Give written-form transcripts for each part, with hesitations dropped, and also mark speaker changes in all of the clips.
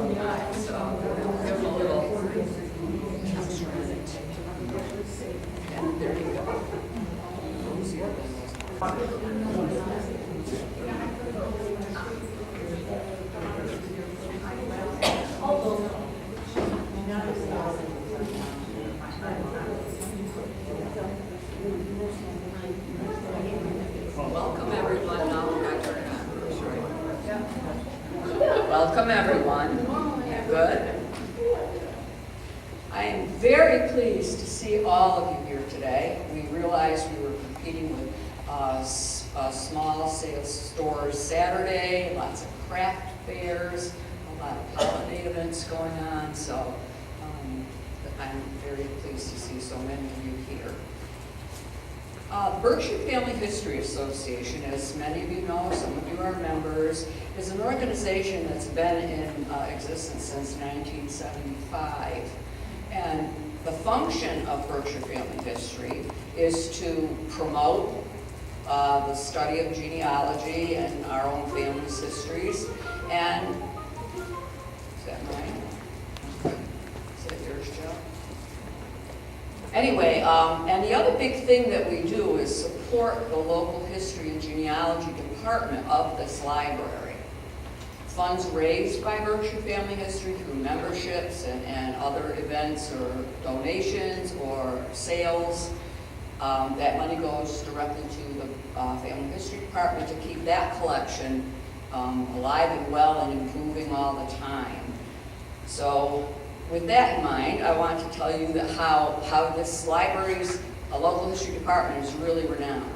Speaker 1: give them a little. And there you go. Welcome everyone. Welcome everyone. Good. I am very pleased to see all of you here today. We realized we were competing with small sales stores Saturday, lots of craft fairs, a lot of holiday events going on, so I'm very pleased to see so many of you here. Berkshire Family History Association, as many of you know, some of you are members, is an organization that's been in existence since 1975. And the function of Berkshire Family History is to promote the study of genealogy and our own family's histories. And, is that mine? Is that yours, Joe? Anyway, and the other big thing that we do is support the local history and genealogy department of this library. Funds raised by Berkshire Family History through memberships and other events or donations or sales, that money goes directly to the Family History Department to keep that collection alive and well and improving all the time. So with that in mind, I want to tell you that how this library's local history department is really renowned.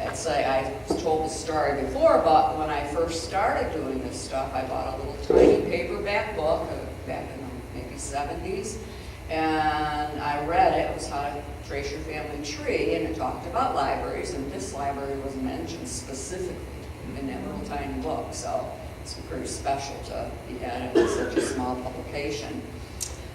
Speaker 1: I told the story before, but when I first started doing this stuff, I bought a little tiny paperback book back in the maybe 70s, and I read it. It was How to Trace Your Family Tree, and it talked about libraries, and this library was mentioned specifically in that little tiny book, so it's pretty special to be added in such a small publication.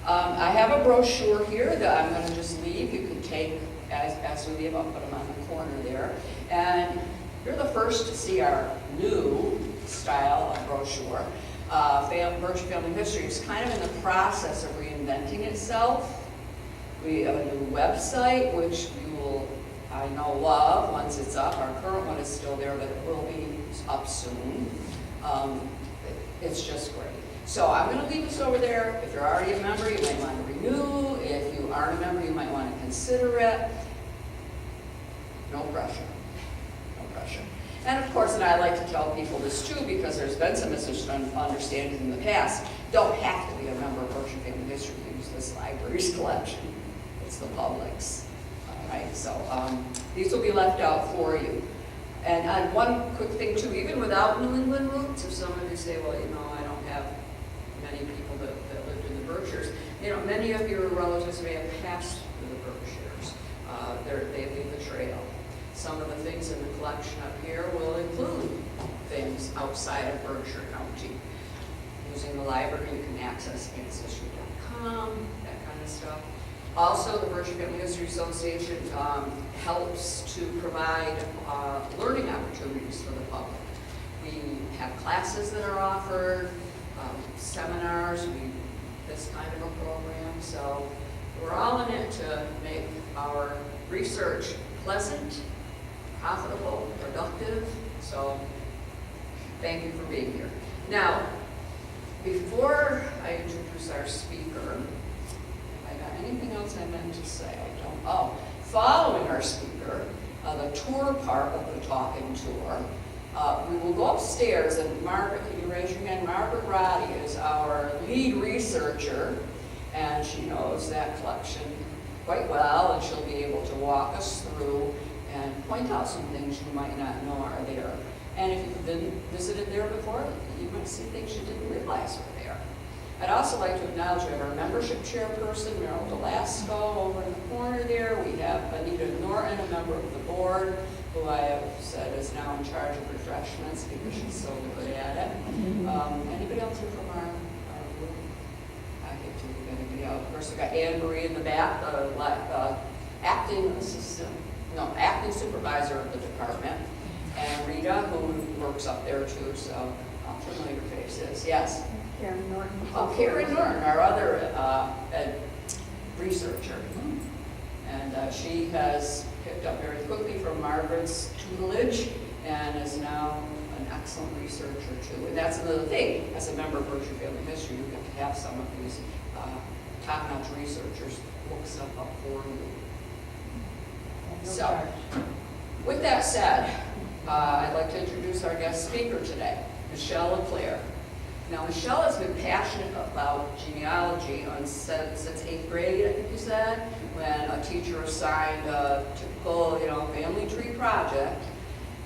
Speaker 1: I have a brochure here that I'm going to just leave. You can take as we leave. I'll put them on the corner there. And you're the first to see our new style of brochure. Berkshire Family History is kind of in the process of reinventing itself. We have a new website, which you will, I know, love once it's up. Our current one is still there, but it will be up soon. It's just great. So I'm going to leave this over there. If you're already a member, you might want to renew. If you aren't a member, you might want to consider it. No pressure. No pressure. And of course, and I like to tell people this too, because there's been some misunderstandings in the past. Don't have to be a member of Berkshire Family History to use this library's collection. It's the public's. All right, so these will be left out for you. And one quick thing too, even without New England roots, if some of you say, well, you know, I don't have many people that lived in the Berkshires, you know, many of your relatives may have passed through the Berkshires. They leave a trail. Some of the things in the collection up here will include things outside of Berkshire County. Using the library, you can access ancestry.com, that kind of stuff. Also, the Berkshire Family History Association helps to provide learning opportunities for the public. We have classes that are offered, seminars, this kind of a program. So we're all in it to make our research pleasant, profitable, productive. So thank you for being here. Now, before I introduce our speaker, anything else I meant to say? I don't. Oh, following our speaker, the tour part of the talking tour, we will go upstairs, and Margaret, can you raise your hand? Margaret Roddy is our lead researcher, and she knows that collection quite well, and she'll be able to walk us through and point out some things you might not know are there. And if you've been visited there before, you might see things you didn't realize were there. I'd also like to acknowledge we have our membership chairperson, Meryl Delasco, over in the corner there. We have Anita Norton, a member of the board, who I have said is now in charge of refreshments because she's so good at it. Anybody else here from our group? I hate to leave anybody out. Of course, we've got Anne Marie in the back, acting supervisor of the department, and Rita, who works up there too. So How familiar faces, yes.
Speaker 2: Karen Norton.
Speaker 1: Oh, Karen Norton, our other researcher. And she has picked up very quickly from Margaret's tutelage and is now an excellent researcher too. And that's another thing, as a member of Berkshire Family History, you get to have some of these top-notch researchers look stuff up for you. So, with that said, I'd like to introduce our guest speaker today, Michelle LeClair. Now, Michelle has been passionate about genealogy since 8th grade, I think you said, when a teacher assigned a typical, family tree project.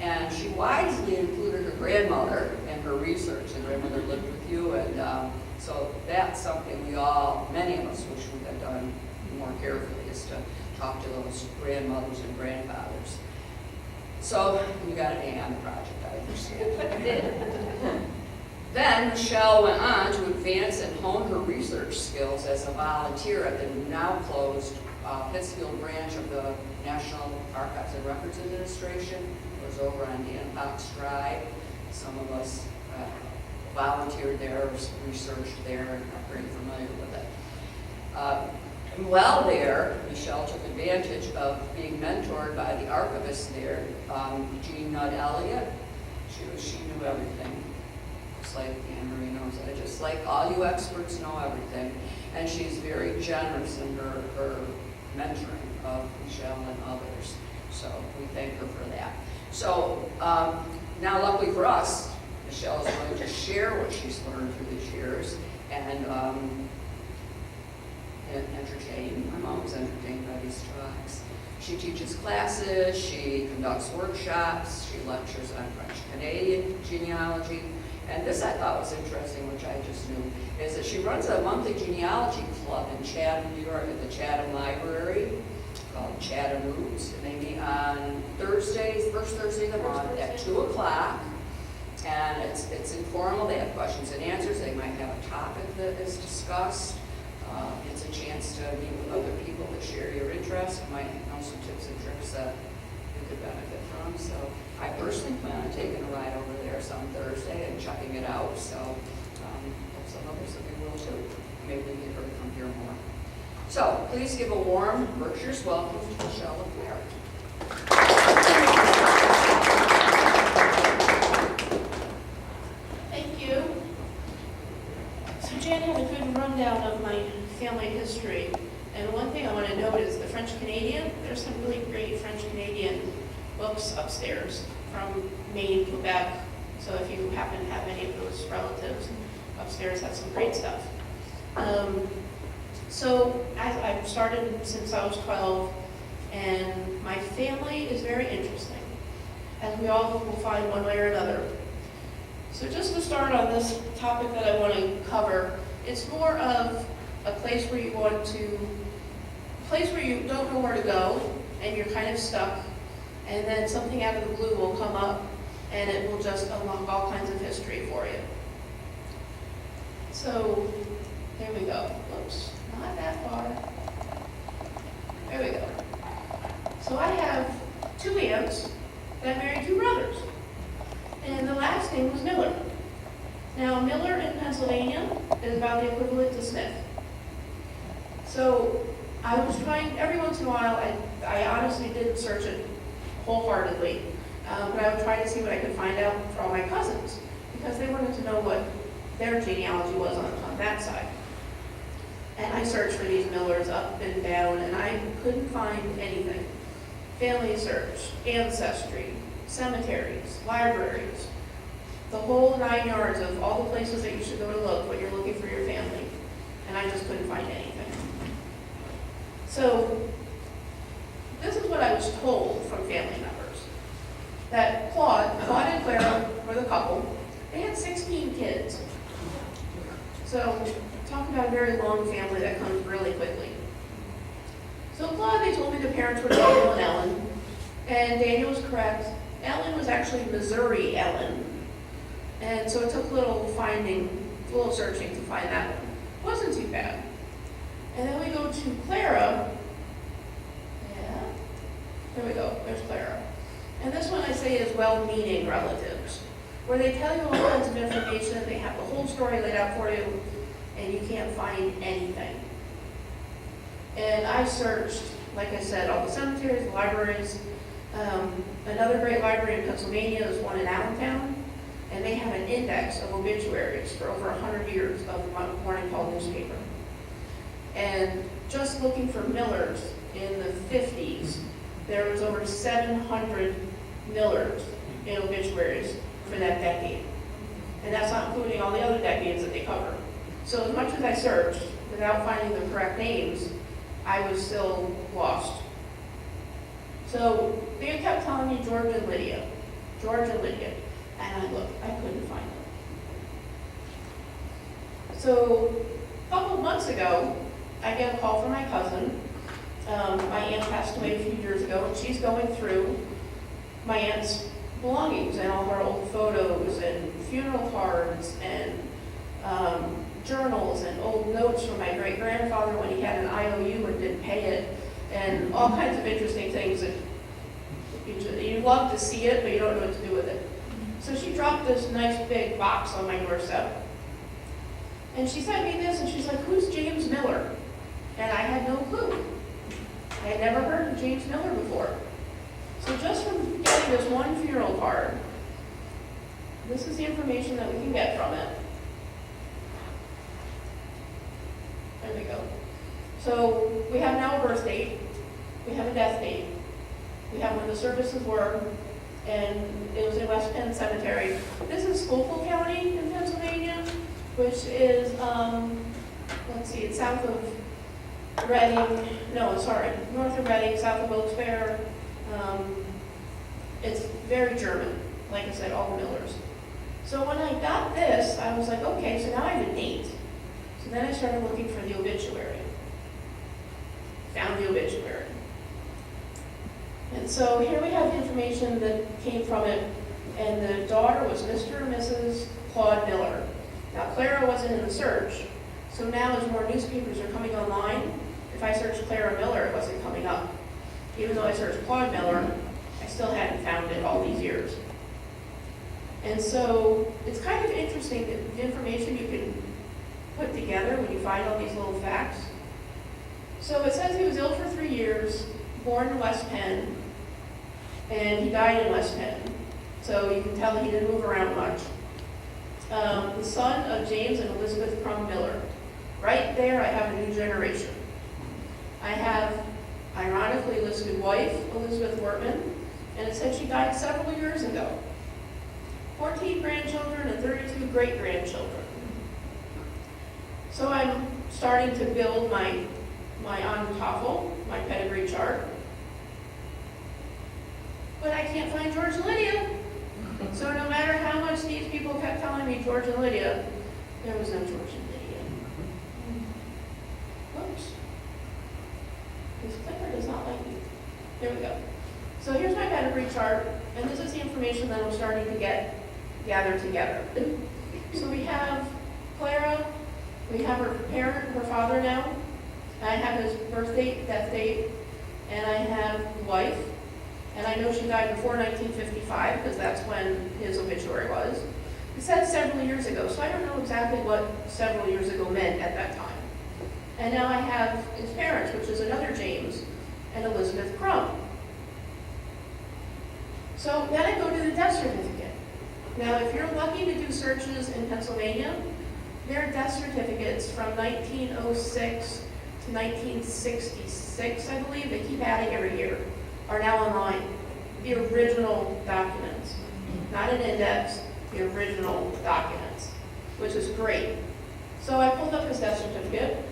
Speaker 1: And she wisely included her grandmother in her research. The grandmother lived with you, and so that's something many of us wish we had done more carefully, is to talk to those grandmothers and grandfathers. So you got an A on the project, I understand. Then Michelle went on to advance and hone her research skills as a volunteer at the now closed Pittsfield branch of the National Archives and Records Administration. It was over on Danfox Drive. Some of us volunteered there, researched there, and are pretty familiar with it. And while there, Michelle took advantage of being mentored by the archivist there, Jean Nudd Elliott. She knew everything, just like Anne Marie knows it, just like all you experts know everything. And she's very generous in her mentoring of Michelle and others. So we thank her for that. So now, luckily for us, Michelle is going to share what she's learned through these years and entertain. I'm always entertained by these talks. She teaches classes, she conducts workshops, she lectures on French-Canadian genealogy. And this I thought was interesting, which I just knew, is that she runs a monthly genealogy club in Chatham, New York at the Chatham Library called Chatham Roots. And they meet on Thursdays, first Thursday of the month at 2 o'clock. And it's informal. They have questions and answers. They might have a topic that is discussed. It's a chance to meet with other people that share your interests. You might know some tips and tricks that you could benefit from. So I personally plan on taking a ride over there some Thursday and checking it out. So hope some others of you will too. Maybe we can get her to come here more. So please give a warm Berkshire's welcome to Michelle LeClair.
Speaker 3: Thank you. So Jan had a good rundown of my family history. And one thing I want to note is the French-Canadian. There's some really great French-Canadian books upstairs from Maine, Quebec. So if you happen to have any of those relatives, upstairs have some great stuff. So I've started since I was 12, and my family is very interesting, as we all will find one way or another. So just to start on this topic that I want to cover, it's more of a place where you don't know where to go, and you're kind of stuck, and then something out of the blue will come up, and it will just unlock all kinds of history for you. So there we go. Whoops, not that far. There we go. So I have 2 aunts that married 2 brothers, and the last name was Miller. Now, Miller in Pennsylvania is about the equivalent to Smith. So I was trying, every once in a while, I honestly didn't search it wholeheartedly, but I would try to see what I could find out for all my cousins, because they wanted to know what their genealogy was on that side. And I searched for these Millers up and down, and I couldn't find anything. Family search, ancestry, cemeteries, libraries, the whole 9 yards of all the places that you should go to look when you're looking for your family. And I just couldn't find anything. So this is what I was told from family members. That Claude and Clara were the couple. They had 16 kids. So talking about a very long family that comes really quickly. So Claude, they told me the parents were Daniel and Ellen. And Daniel was correct. Ellen was actually Missouri Ellen. And so it took a little searching to find that one. It wasn't too bad. And then we go to Clara. Yeah, there we go, there's Clara. And this one I say is well-meaning relatives. where they tell you all kinds of information, they have the whole story laid out for you, and you can't find anything. And I searched, like I said, all the cemeteries, the libraries. Another great library in Pennsylvania is one in Allentown, and they have an index of obituaries for over 100 years of the Morning Call newspaper. And just looking for Millers in the 50s, there was over 700 Millers in obituaries for that decade. And that's not including all the other decades that they cover. So as much as I searched, without finding the correct names, I was still lost. So they kept telling me George and Lydia. And I looked, I couldn't find them. So a couple of months ago, I get a call from my cousin. My aunt passed away a few years ago, and she's going through my aunt's belongings and all her old photos and funeral cards and journals and old notes from my great-grandfather when he had an IOU and didn't pay it, and all kinds of interesting things that you love to see it, but you don't know what to do with it. So she dropped this nice big box on my doorstep. And she sent me this, and she's like, "Who's James Miller?" And I had no clue. I had never heard of James Miller before. So just from getting this one funeral card, this is the information that we can get from it. There we go. So we have now a birth date, we have a death date, we have when the services were, and it was in West Penn Cemetery. This is Schuylkill County in Pennsylvania, which is, let's see, it's south of Reading, north of Reading, south of Wilkes-Barre. It's very German, like I said, all the Millers. So when I got this, I was like, okay, so now I have a date. So then I started looking for the obituary. Found the obituary. And so here we have the information that came from it, and the daughter was Mr. and Mrs. Claude Miller. Now, Clara wasn't in the search, so now as more newspapers are coming online, if I searched Clara Miller, it wasn't coming up. Even though I searched Claude Miller, I still hadn't found it all these years. And so it's kind of interesting that the information you can put together when you find all these little facts. So it says he was ill for 3 years, born in West Penn, and he died in West Penn. So you can tell he didn't move around much. The son of James and Elizabeth Crum Miller. Right there I have a new generation. I have, ironically, listed wife, Elizabeth Wortman, and it said she died several years ago. 14 grandchildren and 32 great-grandchildren. So I'm starting to build my Toppled, my pedigree chart. But I can't find George and Lydia. So no matter how much these people kept telling me George and Lydia, there was no George and Lydia. Whoops. This clicker does not like me. There we go. So here's my pedigree chart, and this is the information that I'm starting to gather together. So we have Clara, we have her father now. I have his birth date, death date, and I have wife. And I know she died before 1955 because that's when his obituary was. It said several years ago, so I don't know exactly what several years ago meant at that time. And now I have his parents, which is another James and Elizabeth Crum. So then I go to the death certificate. Now, if you're lucky to do searches in Pennsylvania, their death certificates from 1906 to 1966, I believe, they keep adding every year, are now online. The original documents, not an index, the original documents, which is great. So I pulled up his death certificate,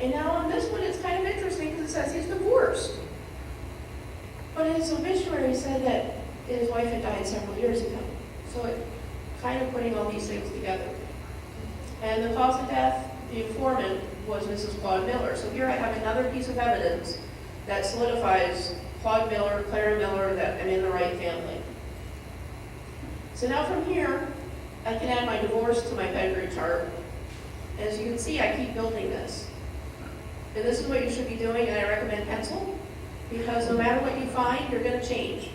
Speaker 3: and now on this one it's kind of interesting because it says he's divorced. But his obituary said that his wife had died several years ago. So it kind of putting all these things together. And the cause of death, the informant, was Mrs. Claude Miller. So here I have another piece of evidence that solidifies Claude Miller, Clara Miller, that I'm in the right family. So now from here, I can add my divorce to my pedigree chart. As you can see, I keep building this. And this is what you should be doing, and I recommend pencil, because no matter what you find, you're going to change.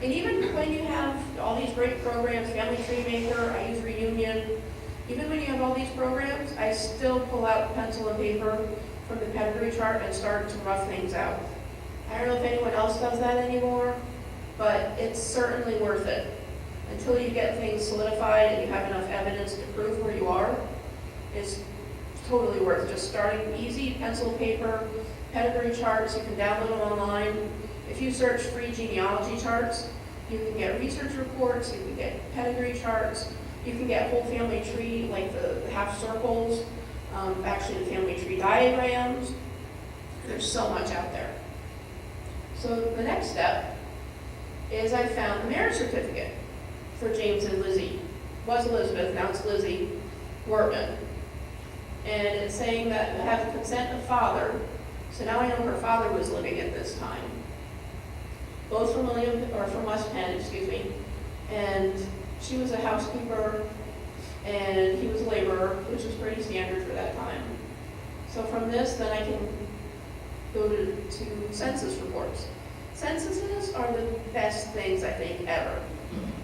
Speaker 3: And even when you have all these great programs, Family Tree Maker, I use Reunion, even when you have all these programs, I still pull out pencil and paper from the pedigree chart and start to rough things out. I don't know if anyone else does that anymore, but it's certainly worth it. Until you get things solidified and you have enough evidence to prove where you are, it's totally worth just starting easy, pencil, paper, pedigree charts. You can download them online. If you search free genealogy charts, you can get research reports, you can get pedigree charts, you can get whole family tree, like the half circles, actually the family tree diagrams. There's so much out there. So the next step is I found the marriage certificate for James and Lizzie. It was Elizabeth, now it's Lizzie Wortman. And it's saying that I have the consent of father, so now I know her father was living at this time. Both from from West Penn, excuse me, and she was a housekeeper, and he was a laborer, which was pretty standard for that time. So from this, then I can go to census reports. Censuses are the best things, I think, ever.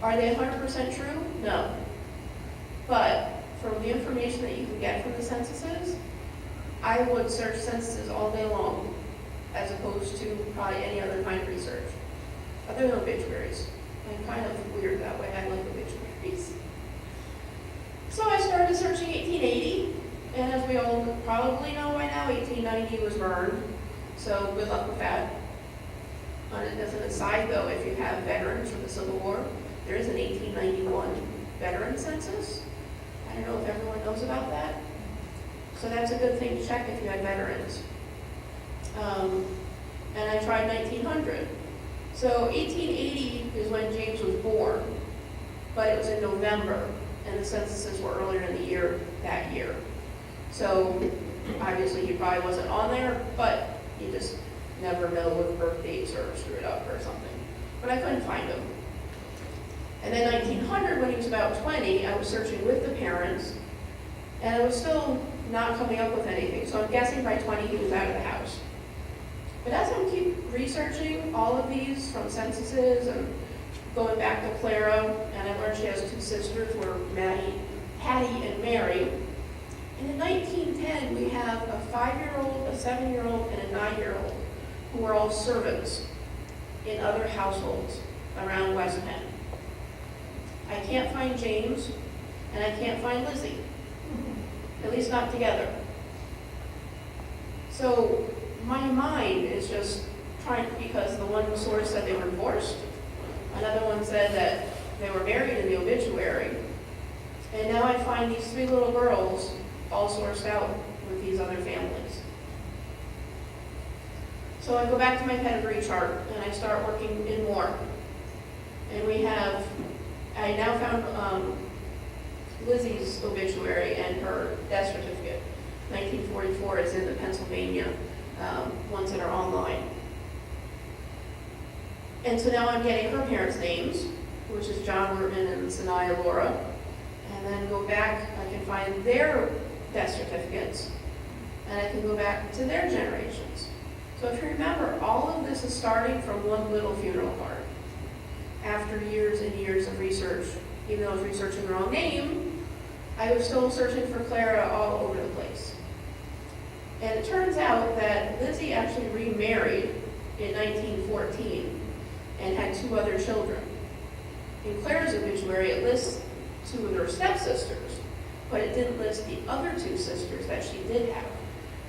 Speaker 3: Are they 100% true? No. But from the information that you can get from the censuses, I would search censuses all day long, as opposed to probably any other kind of research. Other than obituaries. I'm kind of weird that way. I like obituaries. So I started searching 1880, and as we all probably know by now, 1890 was burned. So good luck with that. As an aside, though, if you have veterans from the Civil War, there is an 1891 veteran census. I don't know if everyone knows about that. So that's a good thing to check if you have veterans. And I tried 1900. So 1880 is when James was born, but it was in November, and the censuses were earlier in the year that year. So obviously he probably wasn't on there, but you just never know with birth dates or screwed up or something. But I couldn't find him. And then 1900, when he was about 20, I was searching with the parents, and I was still not coming up with anything. So I'm guessing by 20 he was out of the house. But as I keep researching all of these from censuses and going back to Clara, and I learned she has two sisters, were Hattie and Mary. And in 1910, we have a 5-year-old, a 7-year-old, and a 9-year-old who were all servants in other households around West Penn. I can't find James, and I can't find Lizzie, at least not together. So my mind is just trying, because the one source said they were divorced, another one said that they were married in the obituary, and now I find these 3 little girls all sourced out with these other families. So I go back to my pedigree chart and I start working in more. And I now found Lizzie's obituary and her death certificate. 1944 is in the Pennsylvania ones that are online. And so now I'm getting her parents' names, which is John Wortman and Sanaya Laura. And then go back, I can find their death certificates, and I can go back to their generations. So if you remember, all of this is starting from one little funeral card. After years and years of research, even though I was researching the wrong name, I was still searching for Clara all over the place. And it turns out that Lizzie actually remarried in 1914 and had 2 other children. In Clara's obituary, it lists 2 of her stepsisters, but it didn't list the other 2 sisters that she did have,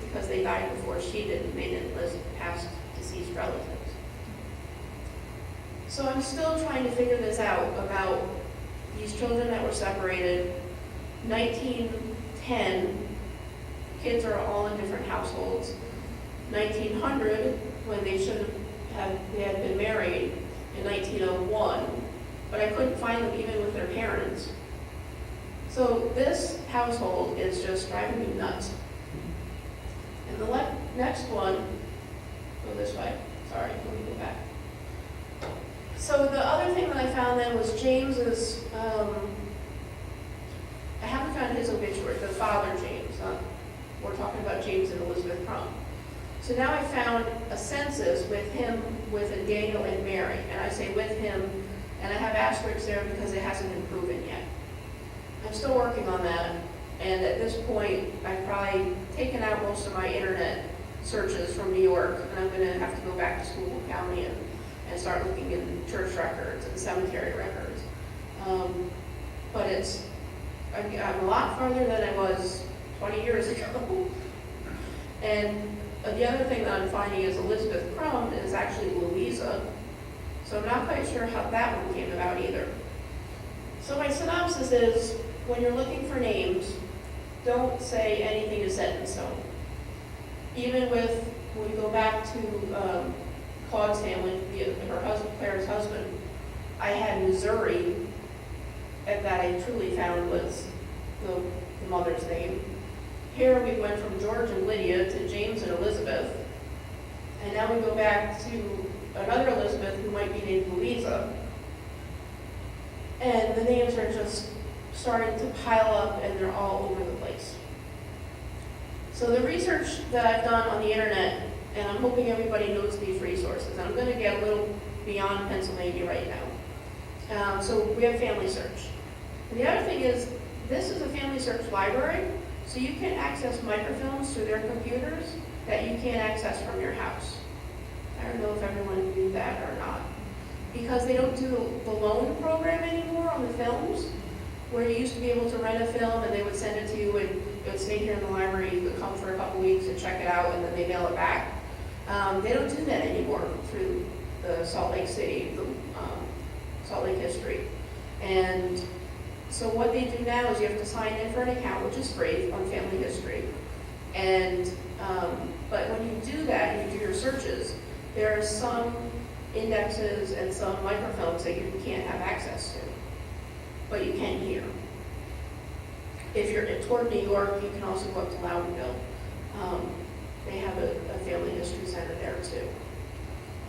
Speaker 3: because they died before she did, and they didn't list past deceased relatives. So I'm still trying to figure this out about these children that were separated. 1910, kids are all in different households. 1900, when they had been married in 1901, but I couldn't find them even with their parents. So this household is just driving me nuts. And the next one, go this way, sorry, let me go back. So the other thing that I found then was James's, I haven't found his obituary, the father James. We're talking about James and Elizabeth Crumb. So now I found a census with him, with a Daniel and Mary, and I say with him, and I have asterisks there because it hasn't been proven yet. I'm still working on that, and at this point, I've probably taken out most of my internet searches from New York, and I'm gonna have to go back to Schuylkill County and start looking in church records and cemetery records. But I'm a lot farther than I was 20 years ago. And the other thing that I'm finding is Elizabeth Crumb is actually Louisa. So I'm not quite sure how that one came about either. So my synopsis is, when you're looking for names, don't say anything is set in stone. Even with, when we go back to Claude's family, her husband, Claire's husband, I had Missouri, and that I truly found was the mother's name. Here we went from George and Lydia to James and Elizabeth, and now we go back to another Elizabeth who might be named Louisa. And the names are just starting to pile up, and they're all over the place. So the research that I've done on the internet, and I'm hoping everybody knows these resources, and I'm going to get a little beyond Pennsylvania right now. So we have Family Search. And the other thing is, this is a Family Search library, so you can access microfilms through their computers that you can't access from your house. I don't know if everyone knew that or not. Because they don't do the loan program anymore on the films, where you used to be able to rent a film and they would send it to you and it would stay here in the library, you could come for a couple weeks and check it out and then they mail it back. They don't do that anymore through the Salt Lake City, Salt Lake History. And so what they do now is you have to sign in for an account, which is free on Family History. And, but when you do that and you do your searches, there are some indexes and some microfilms that you can't have access to, but you can here. If you're toward New York, you can also go up to Loudonville. They have a family history center there too.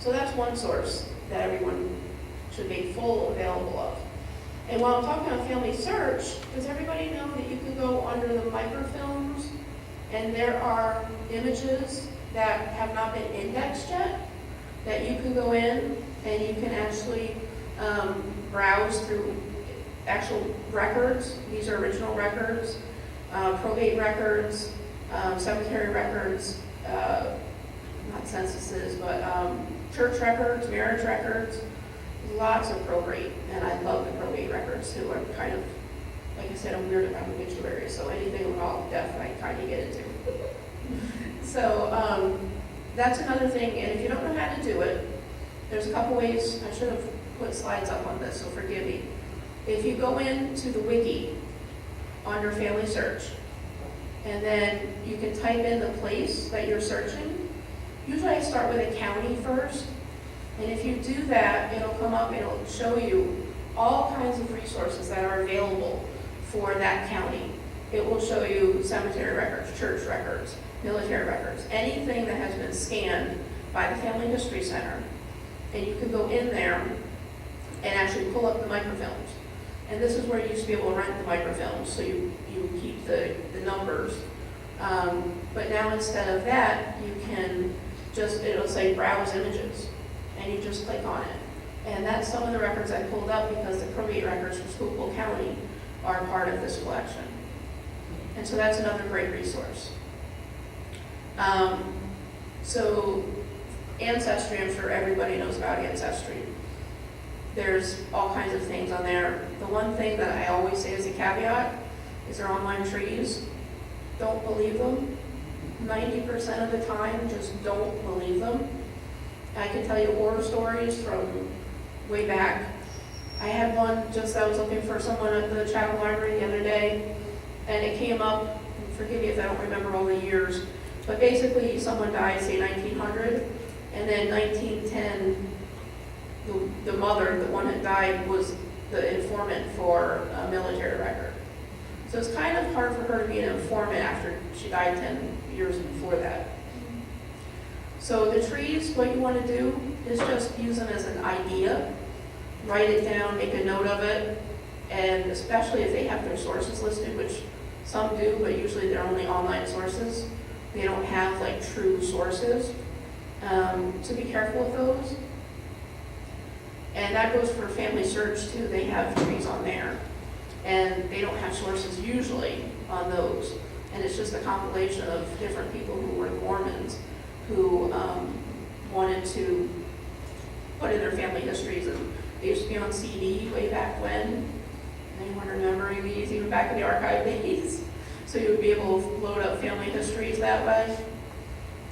Speaker 3: So that's one source that everyone should make full available of. And while I'm talking on Family Search, does everybody know that you can go under the microfilms and there are images that have not been indexed yet, that you can go in and you can actually browse through actual records. These are original records, probate records, cemetery records, not censuses, but church records, marriage records, lots of probate. And I love the probate records too. I'm kind of, like I said, I'm weird about obituaries, so anything involved death I kind of get into. So that's another thing, and if you don't know how to do it, there's a couple ways. I should have put slides up on this, so forgive me. If you go into the wiki under Family Search, and then you can type in the place that you're searching. Usually I start with a county first, and if you do that, it'll come up, it'll show you all kinds of resources that are available for that county. It will show you cemetery records, church records, military records, anything that has been scanned by the Family History Center. And you can go in there and actually pull up the microfilms. And this is where you used to be able to rent the microfilms, so you keep the numbers. But now instead of that, you can just, it'll say browse images, and you just click on it. And that's some of the records I pulled up because the probate records from Schuylkill County are part of this collection. And so that's another great resource. So Ancestry, I'm sure everybody knows about Ancestry. There's all kinds of things on there. The one thing that I always say as a caveat is they're online trees. Don't believe them. 90% of the time, just don't believe them. I can tell you horror stories from way back. I had one just, I was looking for someone at the Chapel Library the other day, and it came up, forgive me if I don't remember all the years, but basically someone died, say 1900, and then 1910, the mother, the one that died, was the informant for a military record. So it's kind of hard for her to be an informant after she died 10 years before that. So the trees, what you want to do is just use them as an idea, write it down, make a note of it, and especially if they have their sources listed, which some do, but usually they're only online sources. they don't have like true sources. So be careful with those. And that goes for Family Search too. They have trees on there, and they don't have sources usually on those. And it's just a compilation of different people who were Mormons who wanted to put in their family histories. And they used to be on CD way back when. Anyone remembering these, even back in the archive days? So you would be able to load up family histories that way.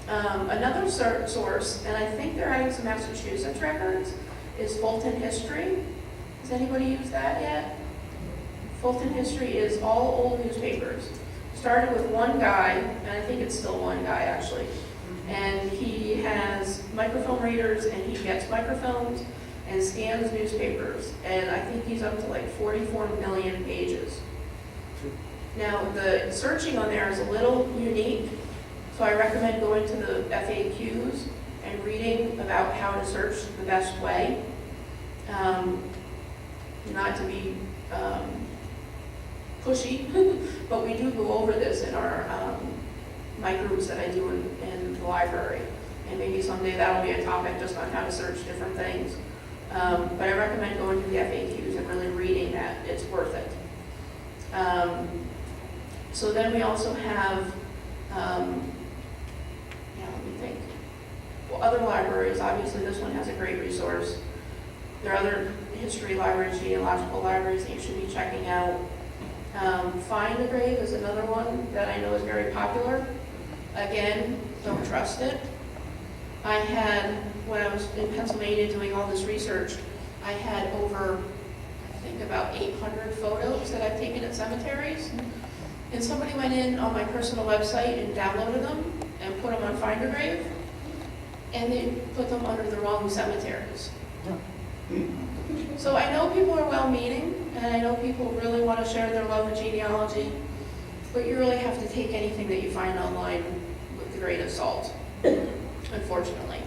Speaker 3: Another source, and I think they're adding some Massachusetts records, is Fulton History. Has anybody used that yet? Fulton History is all old newspapers. Started with one guy, and I think it's still one guy actually. And he has microfilm readers, and he gets microfilms and scans newspapers. And I think he's up to like 44 million pages. Now, the searching on there is a little unique, so I recommend going to the FAQs and reading about how to search the best way. Not to be pushy, but we do go over this in our my groups that I do in the library. And maybe someday that'll be a topic just on how to search different things. But I recommend going to the FAQs and really reading that. It's worth it. So then we also have, let me think. Well, other libraries, obviously this one has a great resource. There are other history libraries, genealogical libraries that you should be checking out. Find a Grave is another one that I know is very popular. Again, don't trust it. I had, when I was in Pennsylvania doing all this research, I had over, I think about 800 photos that I've taken at cemeteries. And somebody went in on my personal website and downloaded them and put them on Find a Grave, and they put them under the wrong cemeteries. So I know people are well-meaning, and I know people really want to share their love of genealogy, but you really have to take anything that you find online with a grain of salt, unfortunately.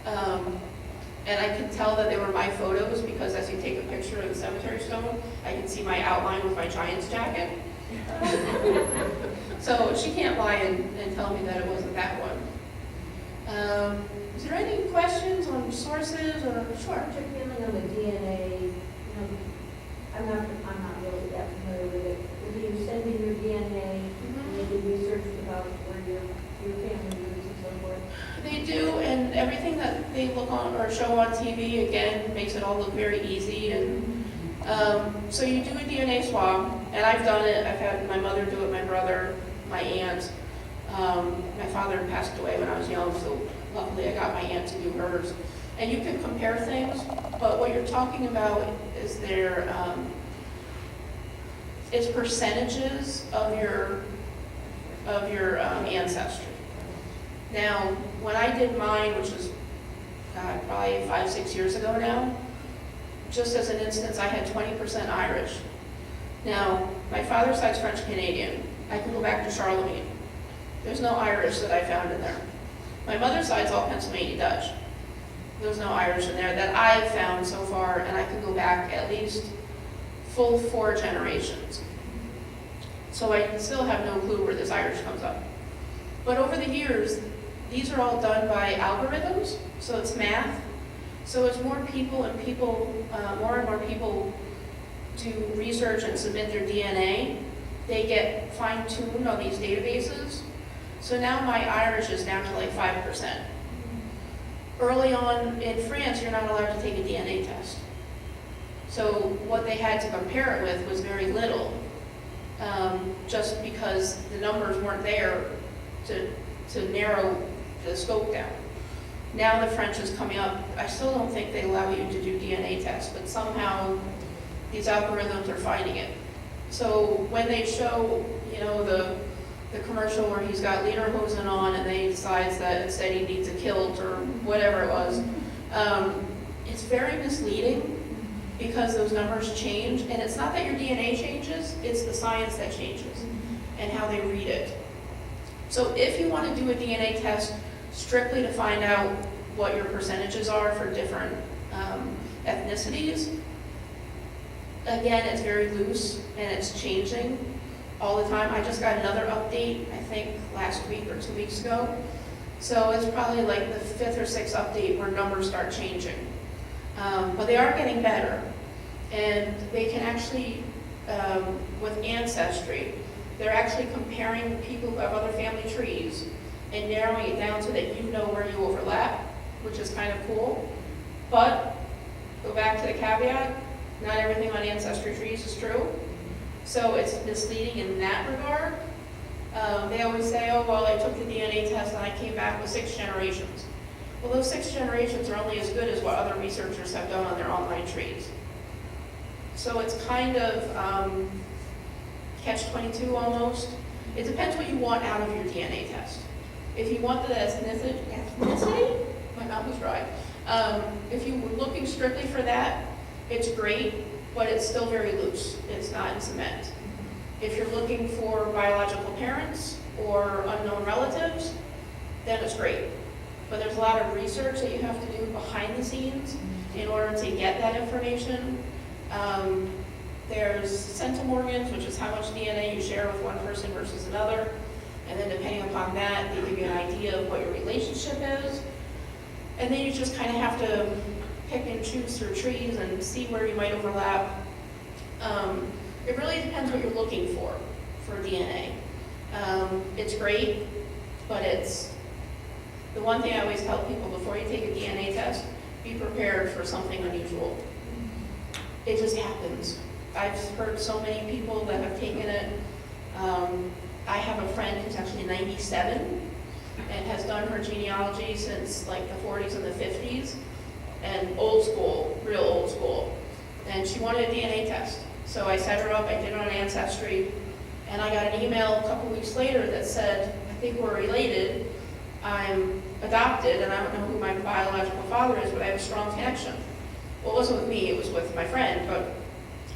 Speaker 3: And I can tell that they were my photos because as you take a picture of the cemetery stone, I can see my outline with my Giants jacket. So she can't lie and tell me that it wasn't that one. Is there any questions on sources or? Sure.
Speaker 2: What's your feeling on the DNA? I'm not really that familiar with it. If you send in your DNA, and they do research about where your family lives and so forth.
Speaker 3: They do, and everything that they look on or show on TV, again, makes it all look very easy. And so you do a DNA swab, and I've done it. I've had my mother do it, my brother, my aunt. My father passed away when I was young, so luckily I got my aunt to do hers. And you can compare things, but what you're talking about is it's percentages of your ancestry. Now, when I did mine, which was probably 5-6 years ago now, just as an instance, I had 20% Irish. Now, my father's side's French Canadian. I can go back to Charlemagne. There's no Irish that I found in there. My mother's side's all Pennsylvania Dutch. There's no Irish in there that I've found so far, and I can go back at least full 4 generations. So I still have no clue where this Irish comes up. But over the years, these are all done by algorithms, so it's math. So as more and more people do research and submit their DNA, they get fine-tuned on these databases. So now my Irish is down to like 5%. Early on in France, you're not allowed to take a DNA test. So what they had to compare it with was very little, just because the numbers weren't there to narrow the scope down. Now the French is coming up. I still don't think they allow you to do DNA tests, but somehow these algorithms are finding it. So when they show, the commercial where he's got lederhosen on and then he decides that instead he needs a kilt or whatever it was, it's very misleading because those numbers change. And it's not that your DNA changes, it's the science that changes and how they read it. So if you want to do a DNA test strictly to find out what your percentages are for different ethnicities, again, it's very loose and it's changing all the time. I just got another update, I think last week or 2 weeks ago. So it's probably like the 5th or 6th update where numbers start changing. But they are getting better. And they can actually, with Ancestry, they're actually comparing people who have other family trees and narrowing it down so that you know where you overlap, which is kind of cool. But, go back to the caveat, not everything on Ancestry trees is true. So it's misleading in that regard. They always say, oh, well, I took the DNA test and I came back with 6 generations. Well, those 6 generations are only as good as what other researchers have done on their online trees. So it's kind of catch-22 almost. It depends what you want out of your DNA test. If you want the ethnicity, my mouth was dry. If you were looking strictly for that, it's great, but it's still very loose. It's not in cement. If you're looking for biological parents or unknown relatives, then it's great. But there's a lot of research that you have to do behind the scenes in order to get that information. There's centimorgans, which is how much DNA you share with one person versus another. And then depending upon that, they give you an idea of what your relationship is. And then you just kind of have to pick and choose through trees and see where you might overlap. It really depends what you're looking for DNA. It's great, but it's the one thing I always tell people before you take a DNA test, be prepared for something unusual. It just happens. I've heard so many people that have taken it. I have a friend who's actually 97 and has done her genealogy since like the 40s and the 50s, and old school, real old school. And she wanted a DNA test. So I set her up, I did it on Ancestry, and I got an email a couple weeks later that said, I think we're related, I'm adopted, and I don't know who my biological father is, but I have a strong connection. Well, it wasn't with me, it was with my friend, but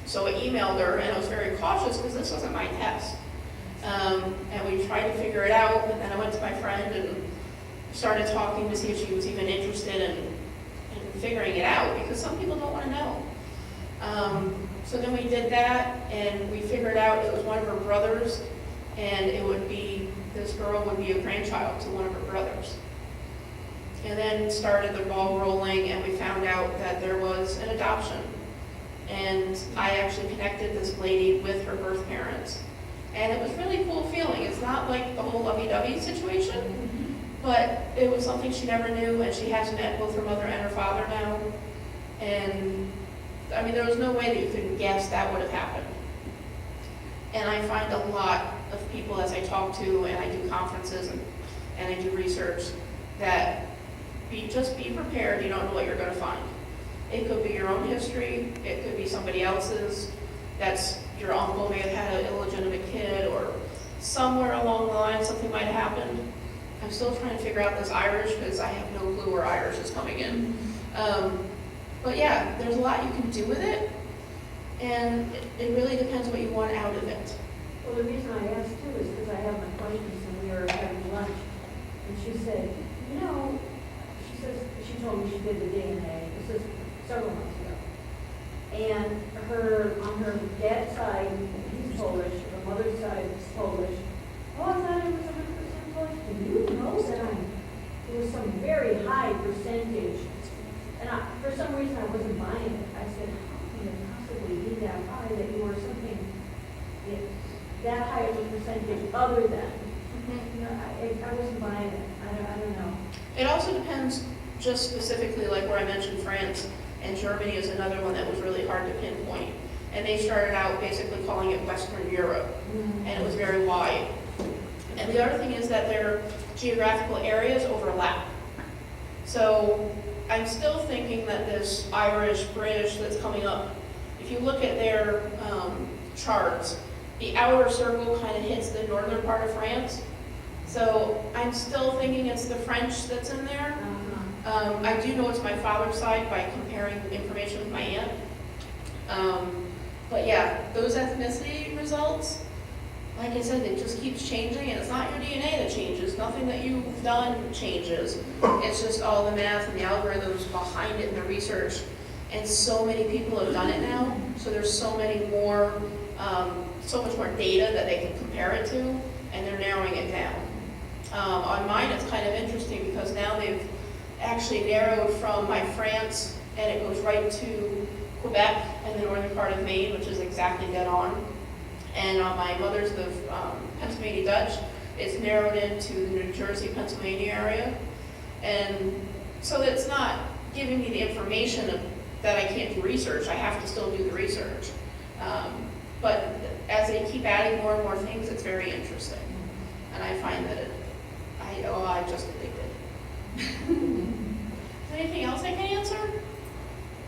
Speaker 3: so I emailed her, and I was very cautious because this wasn't my test. And we tried to figure it out, and then I went to my friend and started talking to see if she was even interested in figuring it out, because some people don't want to know. So then we did that, and we figured out it was one of her brothers, and it would be, this girl would be a grandchild to one of her brothers. And then started the ball rolling, and we found out that there was an adoption. And I actually connected this lady with her birth parents. And it was really cool feeling. It's not like the whole lovey-dovey situation, but it was something she never knew, and she has met both her mother and her father now. And I mean, there was no way that you could guess that would have happened. And I find a lot of people as I talk to, and I do conferences and I do research, that just be prepared. You don't know what you're going to find. It could be your own history. It could be somebody else's. That's your uncle may have had an illegitimate kid, or somewhere along the line something might have happened. I'm still trying to figure out this Irish because I have no clue where Irish is coming in. But yeah, there's a lot you can do with it, and it really depends what you want out of it.
Speaker 2: Well, the reason I asked too is because I have an acquaintance and we were having lunch, and she said, you know, she told me she did the DNA. This is several months ago. And on her dad's side, he's Polish, her mother's side is Polish. Oh, I thought it was 100% Polish. Do you know that it was some very high percentage? And for some reason I wasn't buying it. I said, how can it possibly be that high that you were something that high of a percentage other than? You know, I wasn't buying it. I don't know.
Speaker 3: It also depends just specifically, like where I mentioned France, and Germany is another one that was really hard to pinpoint. And they started out basically calling it Western Europe, and it was very wide. And the other thing is that their geographical areas overlap. So I'm still thinking that this Irish, British that's coming up, if you look at their charts, the outer circle kind of hits the northern part of France. So I'm still thinking it's the French that's in there. I do know it's my father's side by comparing information with my aunt. But yeah, those ethnicity results, like I said, it just keeps changing, and it's not your DNA that changes. Nothing that you've done changes. It's just all the math and the algorithms behind it and the research. And so many people have done it now, so there's so many more, so much more data that they can compare it to, and they're narrowing it down. On mine, it's kind of interesting because now they've actually narrowed from my France, and it goes right to Quebec and the northern part of Maine, which is exactly dead on. And on my mother's, the Pennsylvania Dutch, it's narrowed into the New Jersey, Pennsylvania area. And so it's not giving me the information that I can't do research. I have to still do the research. But as they keep adding more and more things, it's very interesting. And I find that I'm just addicted. Is there anything else I can answer?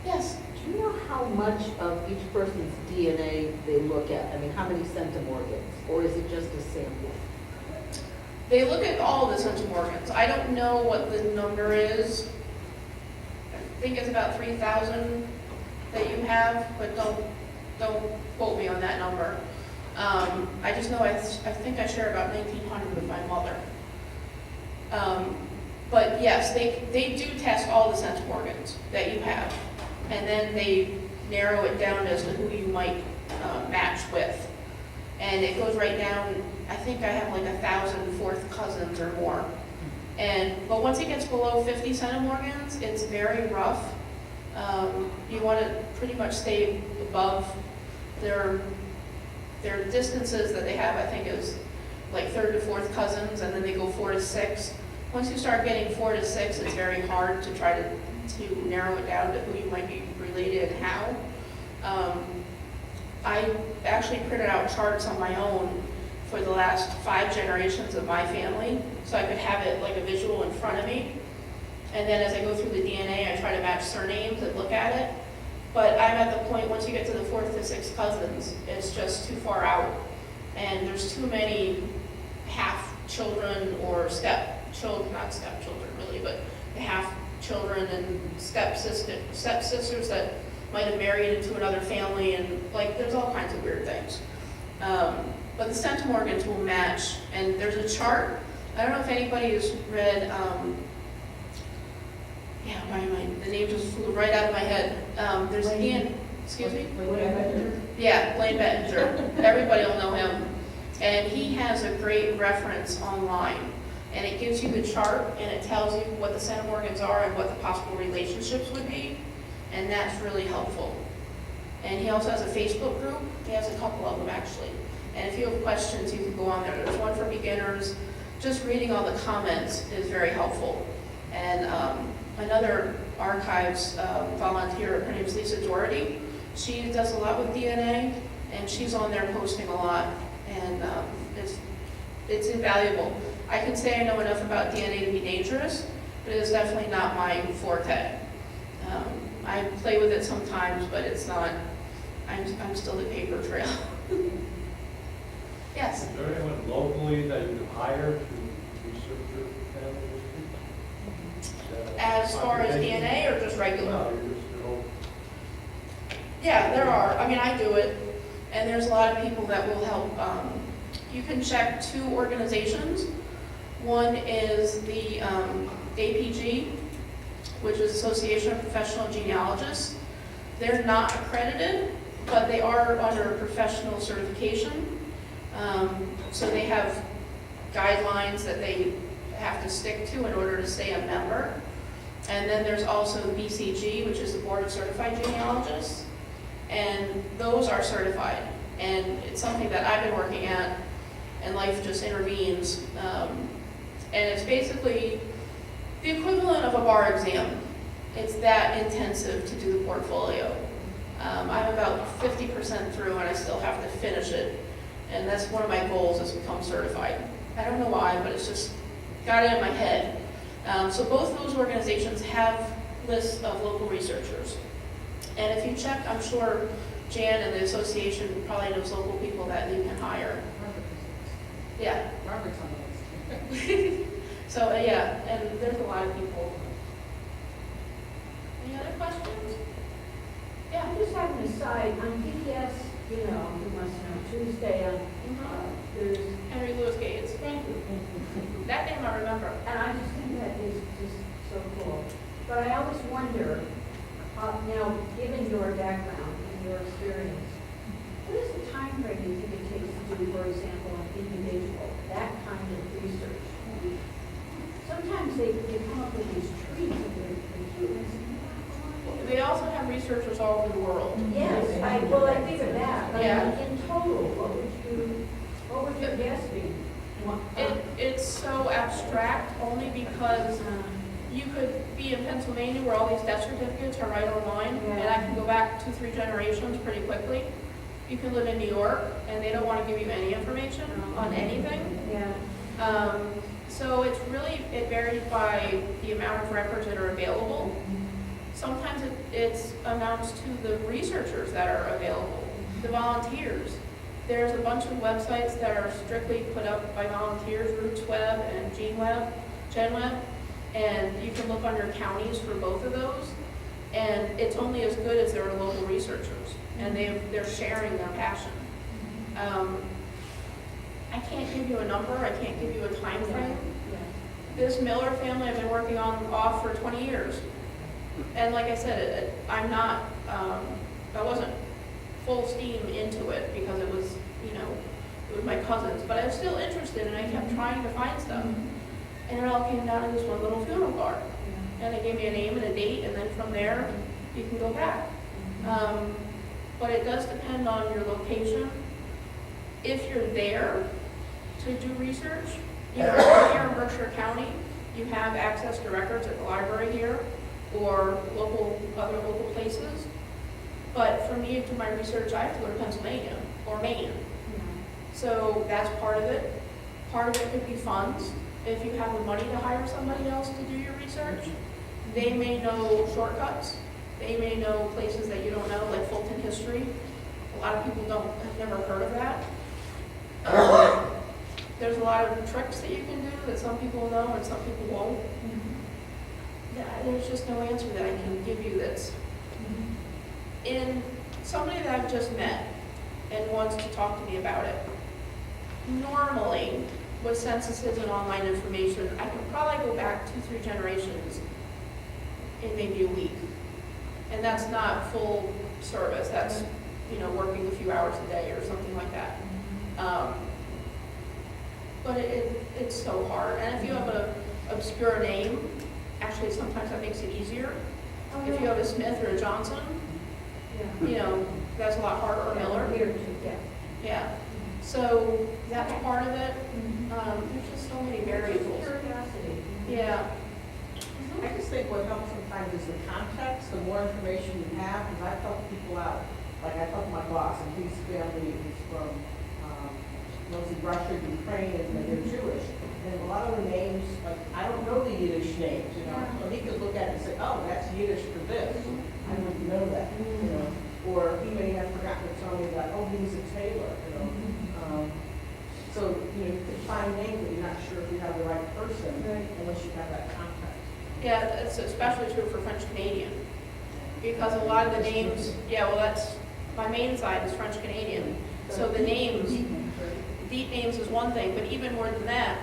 Speaker 3: Yes?
Speaker 4: Do you know how much of each person's DNA they look at? I mean, how many centimorgans? Or is it just a sample?
Speaker 3: They look at all the centimorgans. I don't know what the number is. I think it's about 3,000 that you have, but don't quote me on that number. I just know I think I share about 1,900 with my mother. But yes, they do test all the centimorgans that you have, and then they narrow it down as to who you might match with. And it goes right down, I think I have like 1,000 fourth cousins or more. But once it gets below 50 centimorgans, it's very rough. You want to pretty much stay above their distances that they have, I think is like third to fourth cousins, and then they go 4 to 6. Once you start getting 4 to 6, it's very hard to try to narrow it down to who you might be related and how. I actually printed out charts on my own for the last 5 generations of my family, so I could have it like a visual in front of me. And then as I go through the DNA, I try to match surnames and look at it. But I'm at the point, once you get to the 4th to 6th cousins, it's just too far out. And there's too many half-children or step-children, not step-children really, but half-children and stepsisters that might have married into another family, and like there's all kinds of weird things. But the centimorgans will match, and there's a chart. I don't know if anybody has read, the name just flew right out of my head. There's Ian, excuse me? Yeah, Blaine Bettinger. Everybody will know him. And he has a great reference online. And it gives you the chart, and it tells you what the centimorgans are and what the possible relationships would be. And that's really helpful. And he also has a Facebook group. He has a couple of them, actually. And if you have questions, you can go on there. There's one for beginners. Just reading all the comments is very helpful. And another archives volunteer, her name is Lisa Doherty. She does a lot with DNA, and she's on there posting a lot. And it's invaluable. I can say I know enough about DNA to be dangerous, but it is definitely not my forte. I play with it sometimes, but it's not, I'm still the paper trail. Yes?
Speaker 5: Is there anyone locally that you can hire to research your family history?
Speaker 3: As far as DNA or just regular?
Speaker 5: No, you just go.
Speaker 3: Yeah, there are. I mean, I do it, and there's a lot of people that will help. You can check 2 organizations. One is the APG, which is Association of Professional Genealogists. They're not accredited, but they are under a professional certification. So they have guidelines that they have to stick to in order to stay a member. And then there's also the BCG, which is the Board of Certified Genealogists. And those are certified. And it's something that I've been working at, and life just intervenes. And it's basically the equivalent of a bar exam. It's that intensive to do the portfolio. I'm about 50% through, and I still have to finish it. And that's one of my goals, is to become certified. I don't know why, but it's just got it in my head. So both those organizations have lists of local researchers. And if you check, I'm sure Jan and the association probably knows local people that you can hire. Yeah.
Speaker 4: Robert's on the list.
Speaker 3: So, yeah, and there's a lot of people. Any other questions? Yeah.
Speaker 2: I just have an aside, on PBS, you must know, Tuesday, there's,
Speaker 3: Henry Louis Gates. That name I remember.
Speaker 2: and I just think that is just so cool. But I always wonder, now, given your background and your experience, what is the time frame you think it takes to do, for example, an individual, that kind of research? sometimes they come up with these trees and they're cute. And it's
Speaker 3: They also have researchers all over the world.
Speaker 2: yes, I figured that, but
Speaker 3: Yeah.
Speaker 2: in total, what would your guess be?
Speaker 3: It's so abstract only because you could be in Pennsylvania where all these death certificates are right online, and I can go back 2-3 generations pretty quickly. You can live in New York, and they don't want to give you any information on anything.
Speaker 2: Yeah.
Speaker 3: So it varies by the amount of records that are available. Sometimes it's amounts to the researchers that are available, the volunteers. There's a bunch of websites that are strictly put up by volunteers, RootsWeb and GenWeb, and you can look under counties for both of those. And it's only as good as their local researchers, and they're sharing their passion. I can't give you a number, I can't give you a time frame. This Miller family I've been working on off for 20 years. And like I said, I wasn't full steam into it because it was my cousins, but I was still interested and I kept trying to find stuff. And it all came down to this one little funeral card. And they gave me a name and a date, and then from there, you can go back. But it does depend on your location. If you're there to do research, here in Berkshire County, you have access to records at the library here or other local places. But for me to do my research, I have to go to Pennsylvania or Maine. So that's part of it. Part of it could be funds. If you have the money to hire somebody else to do your research, they may know shortcuts. They may know places that you don't know, like Fulton history. A lot of people have never heard of that. There's a lot of tricks that you can do that some people know and some people won't. There's just no answer that I can give you that's in somebody that I've just met and wants to talk to me about it. Normally, with censuses and online information, I can probably go back 2-3 generations in maybe a week. And that's not full service, that's, working a few hours a day or something like that. But it's so hard. And if you have an obscure name, actually sometimes that makes it easier. If you have a Smith or a Johnson, that's a lot harder, or Miller. Yeah. So that's part of it. There's just so many variables.
Speaker 2: Curiosity.
Speaker 3: Yeah.
Speaker 6: I just think what helps sometimes is the context, the more information you have, because I've helped people out. Like I talked to my boss, and his family is from mostly Russia, Ukraine, and they're Jewish. And a lot of the names, like, I don't know the Yiddish names, So he could look at it and say, oh, that's Yiddish for this. I wouldn't know that, Or he may have forgotten to tell me that, oh, he was a tailor, So, you could find names, but you're not sure if you have the right person unless you have that context.
Speaker 3: Yeah, it's especially true for French Canadian. Because a lot of the names, that's, my main side is French Canadian. So the names, deep names is one thing, but even more than that,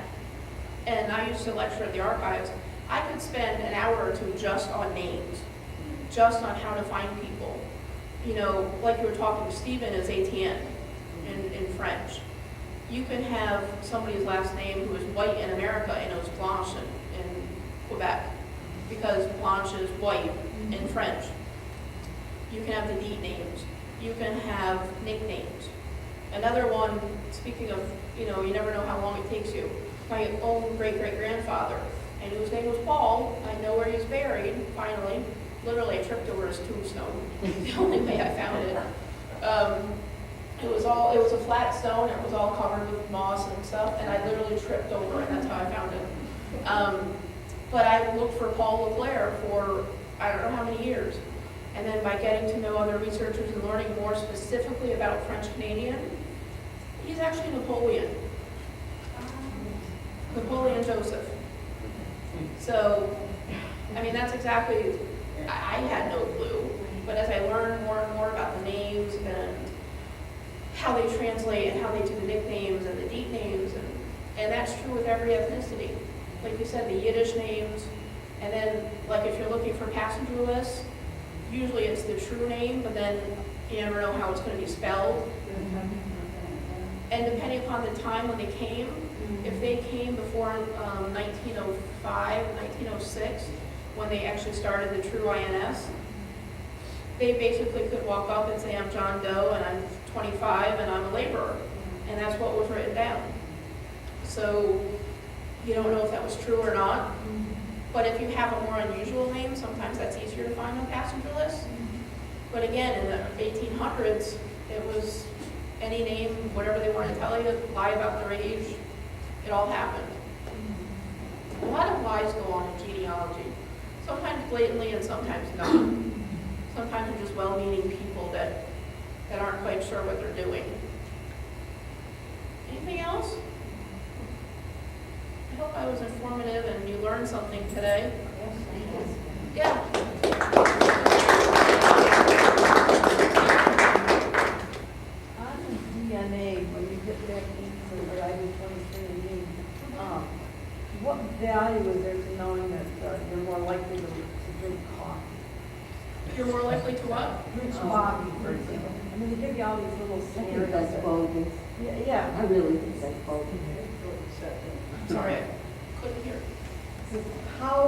Speaker 3: and I used to lecture at the archives, I could spend an hour or two just on names, just on how to find people. Like you were talking, Stephen is Etienne in French. You can have somebody's last name who is white in America and knows Blanche in Quebec, because Blanche is white in French. You can have the deep names. You can have nicknames. Another one, speaking of, you never know how long it takes you. My own great-great-grandfather, and whose name was Paul, I know where he's buried, finally. Literally, I tripped over his tombstone. The only way I found it. It was a flat stone, it was all covered with moss and stuff, and I literally tripped over it, and that's how I found it. But I looked for Paul LeClair for I don't know how many years. And then by getting to know other researchers and learning more specifically about French Canadian, he's actually Napoleon. Napoleon Joseph. So, that's exactly, I had no clue. But as I learned more and more about the names and how they translate and how they do the nicknames and the deep names, and that's true with every ethnicity. Like you said, the Yiddish names, and then like if you're looking for passenger lists, usually it's the true name, but then you never know how it's going to be spelled. And depending upon the time when they came, if they came before 1905, 1906, when they actually started the true INS, they basically could walk up and say, I'm John Doe, and I'm 25, and I'm a laborer. And that's what was written down. So you don't know if that was true or not. But if you have a more unusual name, sometimes that's easier to find on passenger lists. But again, in the 1800s, it was any name, whatever they wanted to tell you, lie about their age. It all happened. A lot of lies go on in genealogy. Sometimes blatantly and sometimes not. Sometimes they're just well-meaning people that aren't quite sure what they're doing. Anything else? I hope I was informative and you learned something today. Yeah.
Speaker 7: On DNA, when you get back into the ID 23andMe, what value is there to knowing that you're more likely to drink coffee?
Speaker 3: You're more likely to what?
Speaker 7: Drink coffee, for example. I mean, they give you all these little
Speaker 8: I think
Speaker 7: scenarios.
Speaker 8: that's bogus.
Speaker 7: Yeah.
Speaker 8: I really think that's bogus.
Speaker 3: Sorry, I couldn't hear.
Speaker 7: So how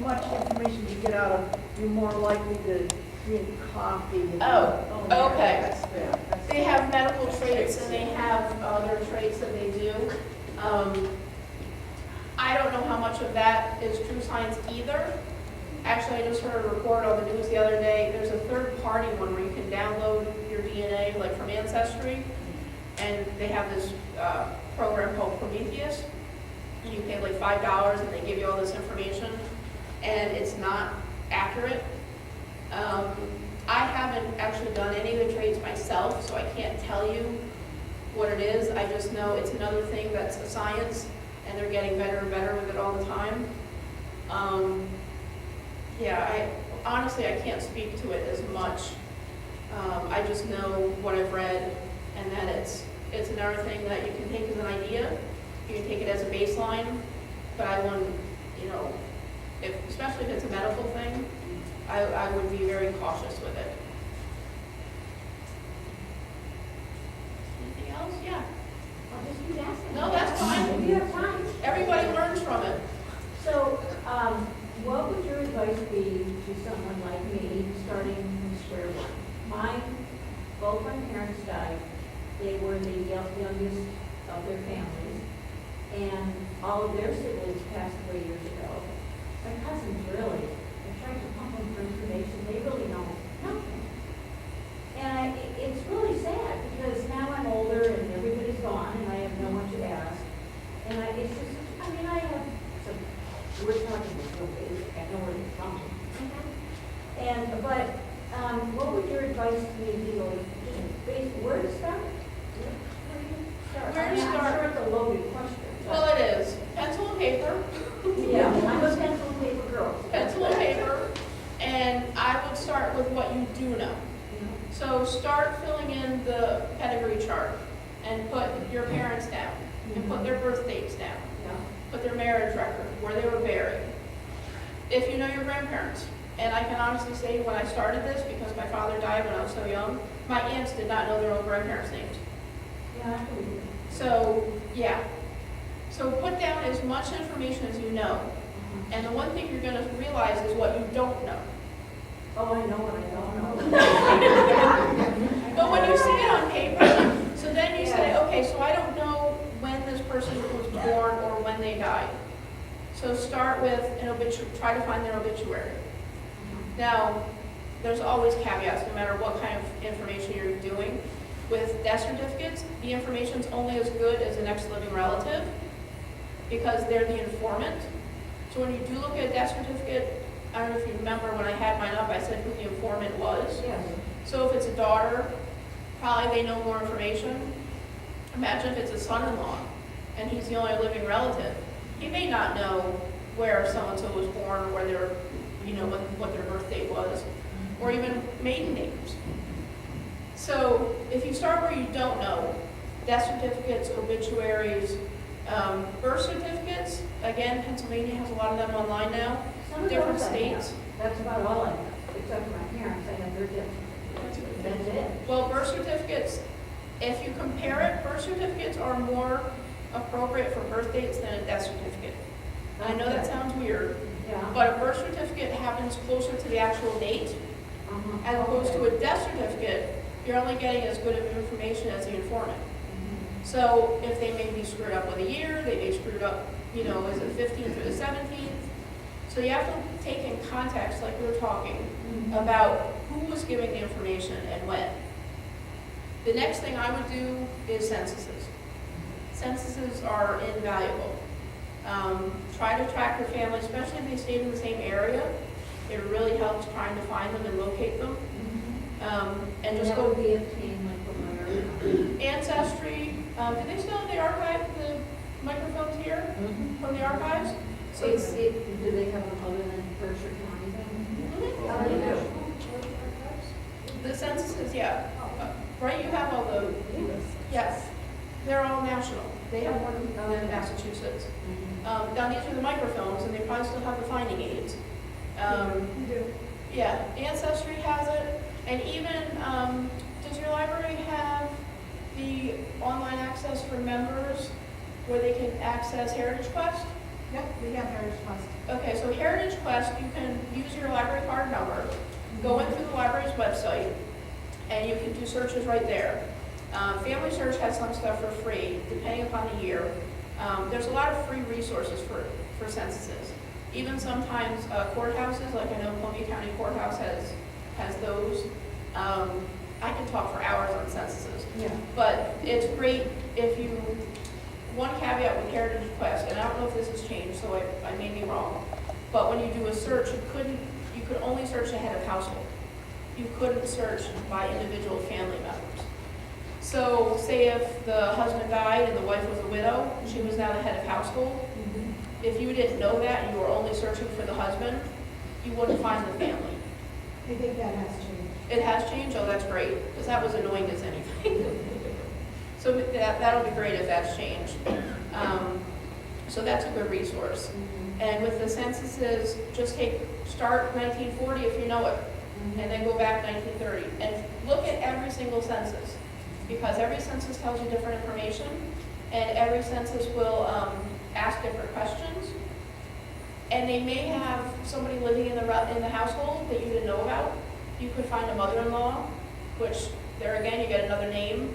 Speaker 7: much information do you get out of you're more likely to drink coffee?
Speaker 3: Oh, okay.
Speaker 7: That's fair.
Speaker 3: They have medical traits and they have other traits that they do. I don't know how much of that is true science either. Actually, I just heard a report on the news the other day. There's a third-party one where you can download your DNA, like from Ancestry, and they have this program called Prometheus. And you pay like $5 and they give you all this information, and it's not accurate. I haven't actually done any of the traits myself, so I can't tell you what it is. I just know it's another thing that's a science, and they're getting better and better with it all the time. Yeah, honestly, I can't speak to it as much. I just know what I've read, and that it's another thing that you can take as an idea. You can take it as a baseline, but I wouldn't, especially if it's a medical thing, I would be very cautious with it. Anything else? Yeah.
Speaker 2: I'll just keep asking.
Speaker 3: No, that's fine.
Speaker 2: If you have time.
Speaker 3: Everybody learns from it.
Speaker 2: So, what would your advice be to someone like me starting from square one? Both my parents died. They were the youngest of their families, and all of their siblings passed away years ago. My cousins really, I tried to pump them for information, they really know nothing. And it's really sad, because now I'm older and everybody's gone, and I have no one to ask. And it's just, I have some, we're talking about so basic, I know where they're from. But what would your advice to me be, where to start? Where do you start?
Speaker 3: Where to
Speaker 2: I'm
Speaker 3: start?
Speaker 2: sure it's a loaded question.
Speaker 3: Well, it is. Pencil and paper.
Speaker 2: Yeah, I'm a pencil and paper girl.
Speaker 3: Pencil and paper. And I would start with what you do know. So start filling in the pedigree chart and put your parents down and put their birth dates down.
Speaker 2: Yeah.
Speaker 3: Put their marriage record, where they were buried. If you know your grandparents, and I can honestly say when I started this, because my father died when I was so young, my aunts did not know their own grandparents' names.
Speaker 2: Yeah, I believe it.
Speaker 3: So, yeah. So put down as much information as you know. And the one thing you're going to realize is what you don't know.
Speaker 2: Oh, I know what I don't know.
Speaker 3: But when you see it on paper, so then you say, okay, so I don't know when this person was born or when they died. So start with an obituary, try to find their obituary. Now, there's always caveats, no matter what kind of information you're doing. With death certificates, the information's only as good as the next living relative, because they're the informant. So when you do look at a death certificate, I don't know if you remember when I had mine up, I said who the informant was.
Speaker 2: Yes.
Speaker 3: So if it's a daughter, probably they know more information. Imagine if it's a son-in-law and he's the only living relative. He may not know where so-and-so was born or where their, what their birth date was, or even maiden names. So if you start where you don't know, death certificates, obituaries, birth certificates, again, Pennsylvania has a lot of them online now, different states.
Speaker 2: That's about all I have, except for my parents, I have their death certificates. That's it.
Speaker 3: Well, birth certificates, if you compare it, birth certificates are more appropriate for birth dates than a death certificate. And I know that sounds weird,
Speaker 2: Yeah.
Speaker 3: but a birth certificate happens closer to the actual date, as opposed to a death certificate, you're only getting as good of information as the informant. So if they may be screwed up with a year, they may screwed up, you know, is it 15th or the 17th? So you have to take in context, like we were talking, about who was giving the information and when. The next thing I would do is censuses. Censuses are invaluable. Try to track your family, especially if they stayed in the same area. It really helps trying to find them and locate them. And just
Speaker 2: that
Speaker 3: go
Speaker 2: would be obtained like from our.
Speaker 3: Ancestry. Do they still have the archive, the microphones here from the archives? So
Speaker 2: Do they have them other than Berkshire County then?
Speaker 3: the censuses, yeah. Right, you have all the, yes, they're all national. They have one in Massachusetts. Now these are the microphones, and they probably still have the finding aids. Yeah, Ancestry has it, and even, does your library have the online access for members where they can access Heritage Quest?
Speaker 6: Yep, we have Heritage Quest.
Speaker 3: Okay, so Heritage Quest, you can use your library card number, go into the library's website, and you can do searches right there. Family Search has some stuff for free, depending upon the year. There's a lot of free resources for censuses. Even sometimes courthouses, like I know Columbia County Courthouse has those. I can talk for hours on censuses.
Speaker 2: Yeah.
Speaker 3: But it's great if you, one caveat with Heritage Quest, and I don't know if this has changed, so I may be wrong, but when you do a search, you could only search the head of household. You couldn't search by individual family members. So say if the husband died and the wife was a widow, she was now the head of household. If you didn't know that and you were only searching for the husband, you wouldn't find the family.
Speaker 6: I think that has changed.
Speaker 3: It has changed? Oh, that's great, because that was annoying as anything. So that'll be great if that's changed. So that's a good resource. And with the censuses, just start 1940 if you know it, and then go back 1930. And look at every single census, because every census tells you different information, and every census will ask different questions. And they may have somebody living in the household that you didn't know about. You could find a mother-in-law, which there again, you get another name.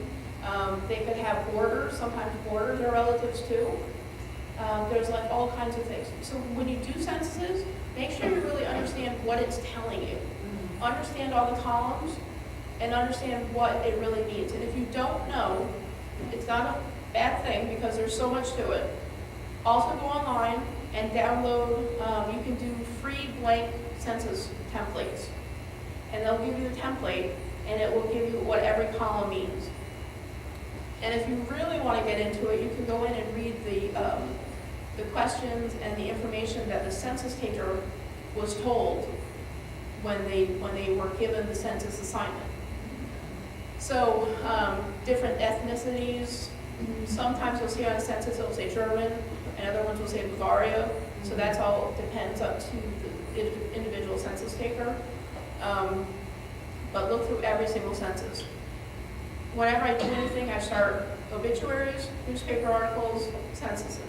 Speaker 3: They could have boarders. Sometimes boarders are relatives too. There's like all kinds of things. So when you do censuses, make sure you really understand what it's telling you. Understand all the columns and understand what it really means. And if you don't know, it's not a bad thing because there's so much to it. Also go online and download, you can do free blank census templates. And they'll give you the template and it will give you what every column means. And if you really want to get into it, you can go in and read the questions and the information that the census taker was told when they were given the census assignment. So different ethnicities, sometimes you'll see on a census it'll say German, and other ones will say Bavaria. So that's all depends up to the individual census taker. But look through every single census. Whenever I do anything, I start obituaries, newspaper articles, censuses.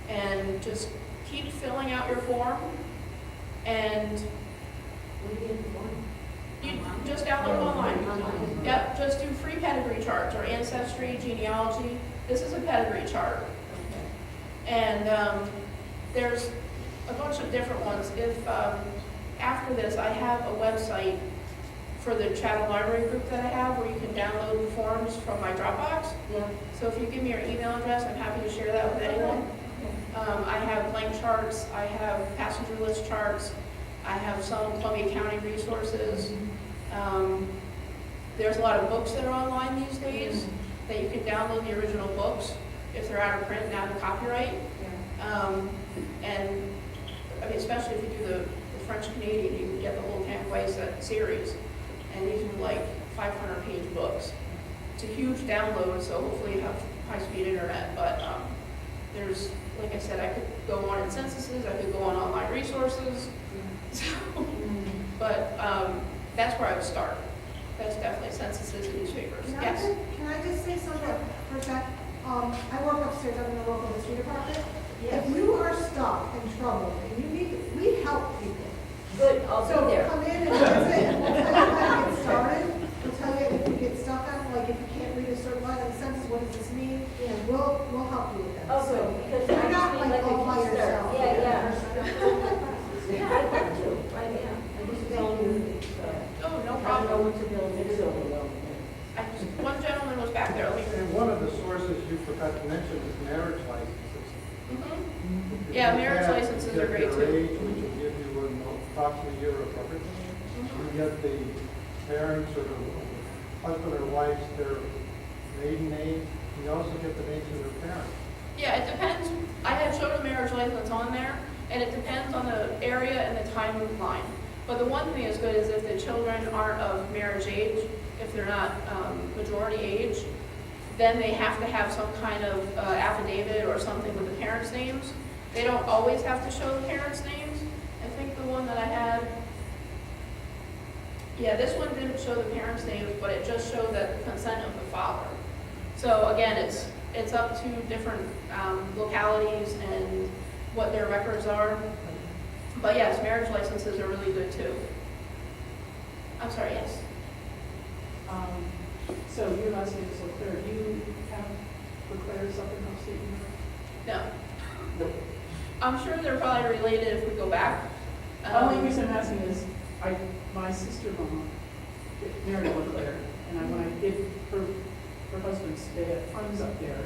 Speaker 3: And just keep filling out your form. And you just download it online. Yep, just do free pedigree charts or ancestry, genealogy. This is a pedigree chart. And there's a bunch of different ones. If after this, I have a website for the Chatham Library group that I have where you can download the forms from my Dropbox.
Speaker 2: Yeah.
Speaker 3: So if you give me your email address, I'm happy to share that with anyone. I have blank charts, I have passenger list charts, I have some Columbia County resources. There's a lot of books that are online these days that you can download the original books if they're out of print and out of copyright. And I mean, especially if you do the French Canadian, you can get the whole Tanquoise series. And these are like 500-page books. It's a huge download, so hopefully you have high-speed internet. But there's, like I said, I could go on in censuses, I could go on online resources. So, but that's where I would start. That's definitely censuses and newspapers. Yes?
Speaker 8: Can I just say something for a sec? I work upstairs, I'm in the local history department.
Speaker 2: Yes.
Speaker 8: If you are stuck in trouble and you need, we help people.
Speaker 2: Good, I'll
Speaker 8: So
Speaker 2: be there.
Speaker 8: come in and visit, and we'll tell you how to get started. We'll tell you if you get stuck on, like if you can't read a certain line of the sentence, what does this mean?
Speaker 2: Yeah.
Speaker 8: We'll help you with that.
Speaker 2: Oh,
Speaker 8: So
Speaker 2: good, because
Speaker 8: you're
Speaker 2: I
Speaker 8: not
Speaker 2: just
Speaker 8: like
Speaker 2: need like a
Speaker 8: all by
Speaker 2: kickstart.
Speaker 8: yourself.
Speaker 2: Yeah. Yeah, I got to, I am. I just don't use it, so.
Speaker 3: Oh, no
Speaker 2: I don't know
Speaker 3: problem.
Speaker 2: what to build, it's overwhelming.
Speaker 3: One gentleman was back there, let me.
Speaker 5: And one of the sources you forgot to mention is marriage licenses.
Speaker 3: Mhm. Yeah, marriage licenses are great
Speaker 5: Your
Speaker 3: too.
Speaker 5: age, which will give you an approximate year of coverage. You get the parents or the husband or wife's, their maiden name. You also get the names of their parents.
Speaker 3: Yeah, it depends. I had showed a marriage license on there, and it depends on the area and the timeline. But the one thing is good is if the children aren't of marriage age, if they're not majority age, then they have to have some kind of affidavit or something with the parents' names. They don't always have to show the parents' names. I think the one that I had, yeah, this one didn't show the parents' names, but it just showed that the consent of the father. So again, it's up to different localities and what their records are. But yes, marriage licenses are really good too. I'm sorry, yes.
Speaker 6: So your last name is LeClair. Do you have LeClair's up in upstate New York?
Speaker 3: No. I'm sure they're probably related if we go back.
Speaker 6: The only reason I'm asking is, my sister-in-law married LeClair, and when I did her husband's, they had funds up there,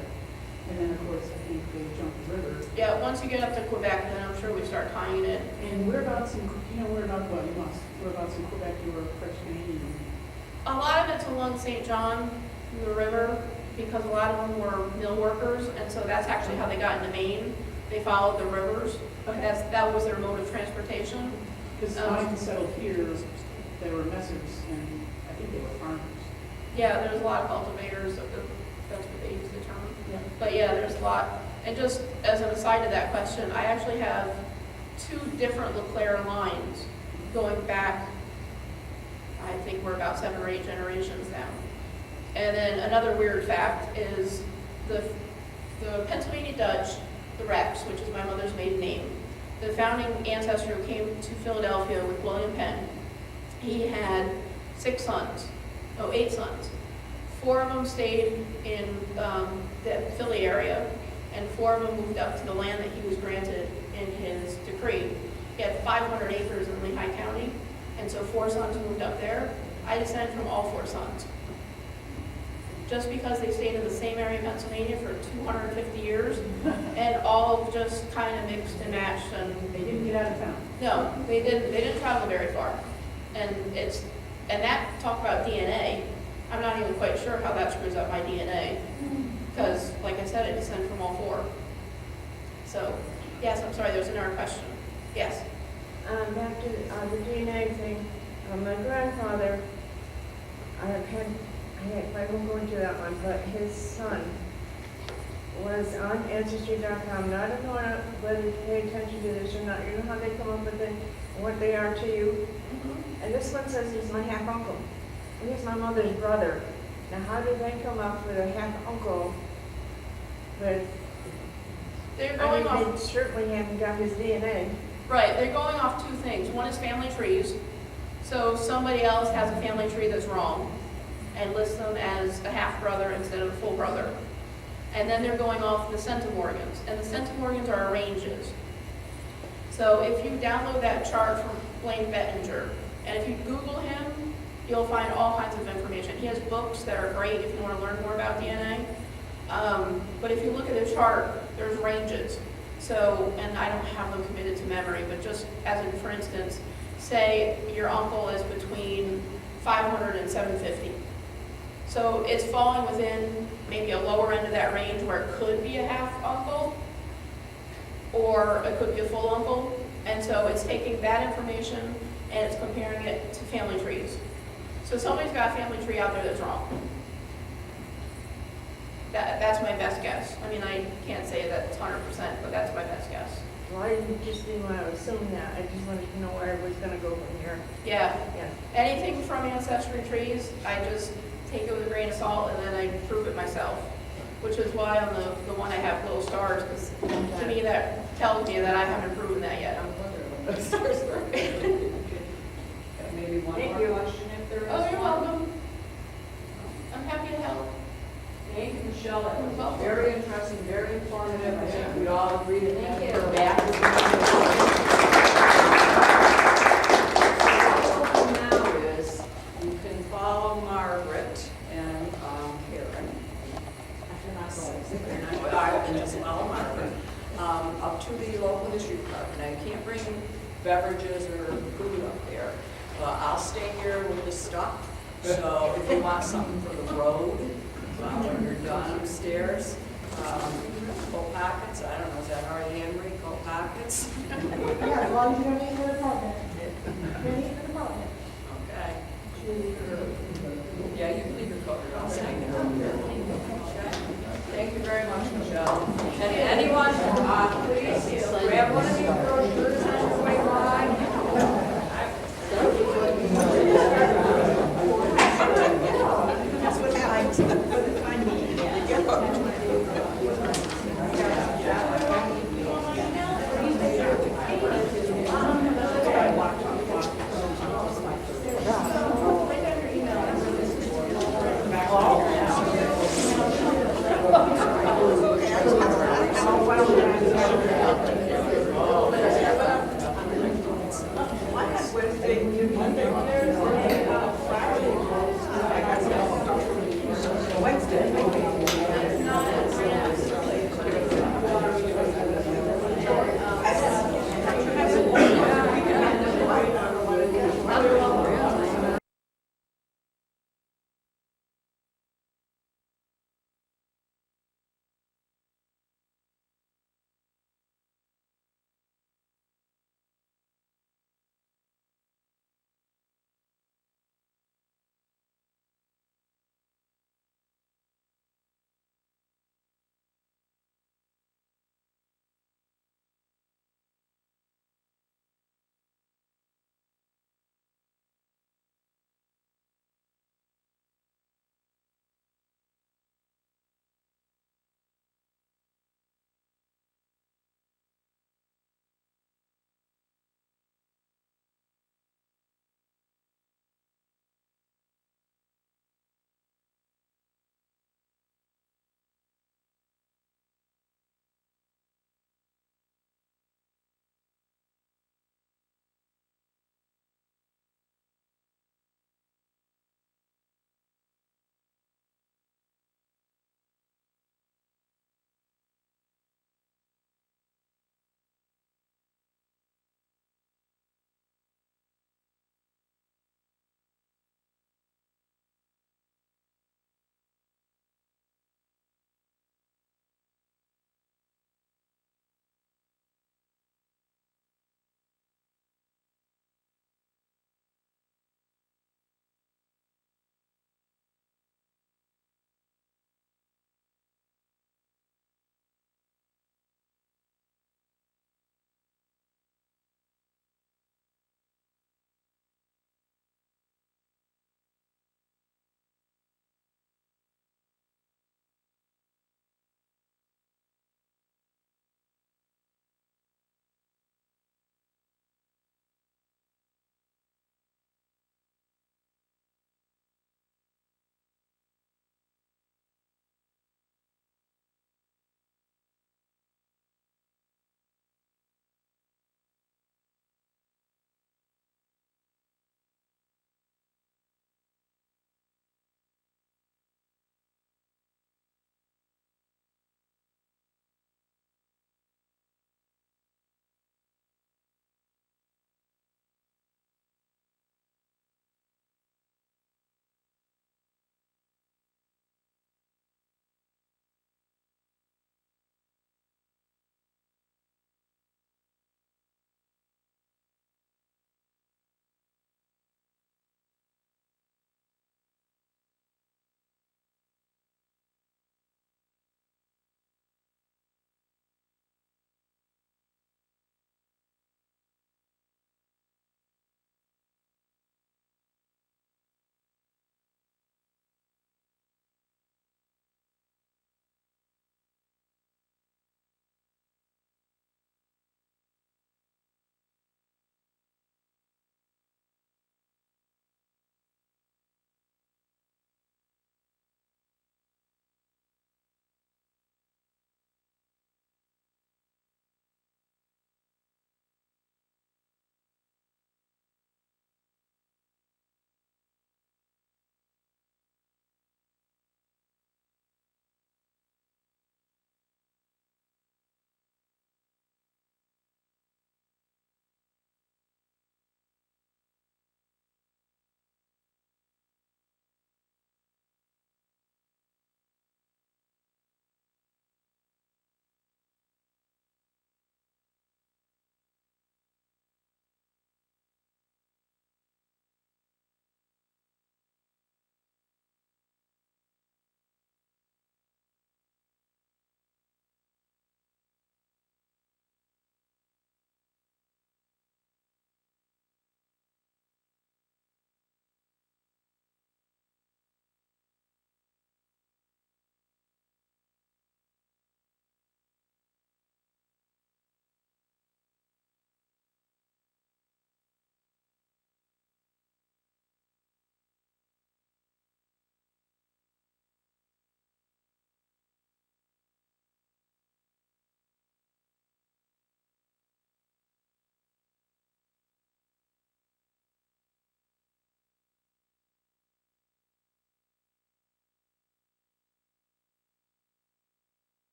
Speaker 6: and then of course I think they jumped the river.
Speaker 3: Yeah, once you get up to Quebec, then I'm sure we start tying it.
Speaker 6: And whereabouts in, you know whereabouts, well, you must, whereabouts in Quebec you were French Canadian?
Speaker 3: A lot of it's along St. John, the river, because a lot of them were mill workers, and so that's actually how they got into Maine. They followed the rivers.
Speaker 6: Okay.
Speaker 3: That was their mode of transportation.
Speaker 6: Because mine settled here, they were messers, and I think they were farmers.
Speaker 3: Yeah, there's a lot of cultivators, that's what they use the term.
Speaker 6: Yeah.
Speaker 3: But yeah, there's a lot. And just as an aside to that question, I actually have 2 different LeClair lines going back, I think we're about 7 or 8 generations now. And then another weird fact is the Pennsylvania Dutch, the Rex, which is my mother's maiden name, the founding ancestor who came to Philadelphia with William Penn, he had 8 sons. 4 of them stayed in the Philly area, and 4 of them moved up to the land that he was granted in his decree. He had 500 acres in Lehigh County, and so 4 sons moved up there. I descend from all 4 sons. Just because they stayed in the same area of Pennsylvania for 250 years, and all just kind of mixed and matched, and
Speaker 6: They didn't get out of town.
Speaker 3: no, they didn't travel very far. And that, talk about DNA, I'm not even quite sure how that screws up my DNA, because, like I said, I descend from all 4. So, yes, I'm sorry, there's another question. Yes?
Speaker 9: Back to the DNA thing, my grandfather, I won't go into that one, but his son was on Ancestry.com. Now, I don't know whether you pay attention to this or not. You know how they come up with it, what they are to you? And this one says he's my half-uncle. And he's my mother's brother. Now, how did they come up with a half-uncle with,
Speaker 3: They're
Speaker 9: I
Speaker 3: going
Speaker 9: mean,
Speaker 3: off,
Speaker 9: they certainly haven't got his DNA.
Speaker 3: right, they're going off 2 things. One is family trees. So somebody else has a family tree that's wrong and lists them as a half-brother instead of a full brother. And then they're going off the centimorgans. And the centimorgans are ranges. So if you download that chart from Blaine Bettinger, and if you Google him, you'll find all kinds of information. He has books that are great if you want to learn more about DNA. But if you look at the chart, there's ranges. So, and I don't have them committed to memory, but just as in, for instance, say your uncle is between 500 and 750. So it's falling within maybe a lower end of that range where it could be a half uncle, or it could be a full uncle. And so it's taking that information and it's comparing it to family trees. So somebody's got a family tree out there that's wrong. That's my best guess. I mean, I can't say that it's 100%, but that's my best guess.
Speaker 9: Well, I didn't want to assume that. I just wanted to know where I was going to go from here.
Speaker 3: Yeah.
Speaker 9: Yeah.
Speaker 3: Anything from ancestry trees, I just take it with a grain of salt and then I prove it myself. which is why on the one I have little stars, because to me that tells me that I haven't proven that yet.
Speaker 1: Maybe one
Speaker 9: Thank
Speaker 1: more
Speaker 9: you.
Speaker 1: question if there is
Speaker 3: Oh, you're
Speaker 1: one.
Speaker 3: welcome. I'm happy to help.
Speaker 1: Thank you, Michelle. That
Speaker 3: You're
Speaker 1: was
Speaker 3: welcome.
Speaker 1: very interesting, very informative. I think
Speaker 3: Yeah.
Speaker 1: we all agree to
Speaker 3: Thank
Speaker 1: thank
Speaker 3: you.
Speaker 1: her back. What now is you can follow Margaret and Karen. You're not going, you're not going. I can just follow Margaret up to the local history department. I can't bring beverages or food up there. I'll stay here with the stuff. So if you want something for the road, when you're done upstairs, coat pockets, I don't know, is that already Henry, coat pockets?
Speaker 8: Yeah, as long as you don't eat in the department. Don't eat in the department.
Speaker 1: Okay. Yeah, you can leave your coat, I'll stay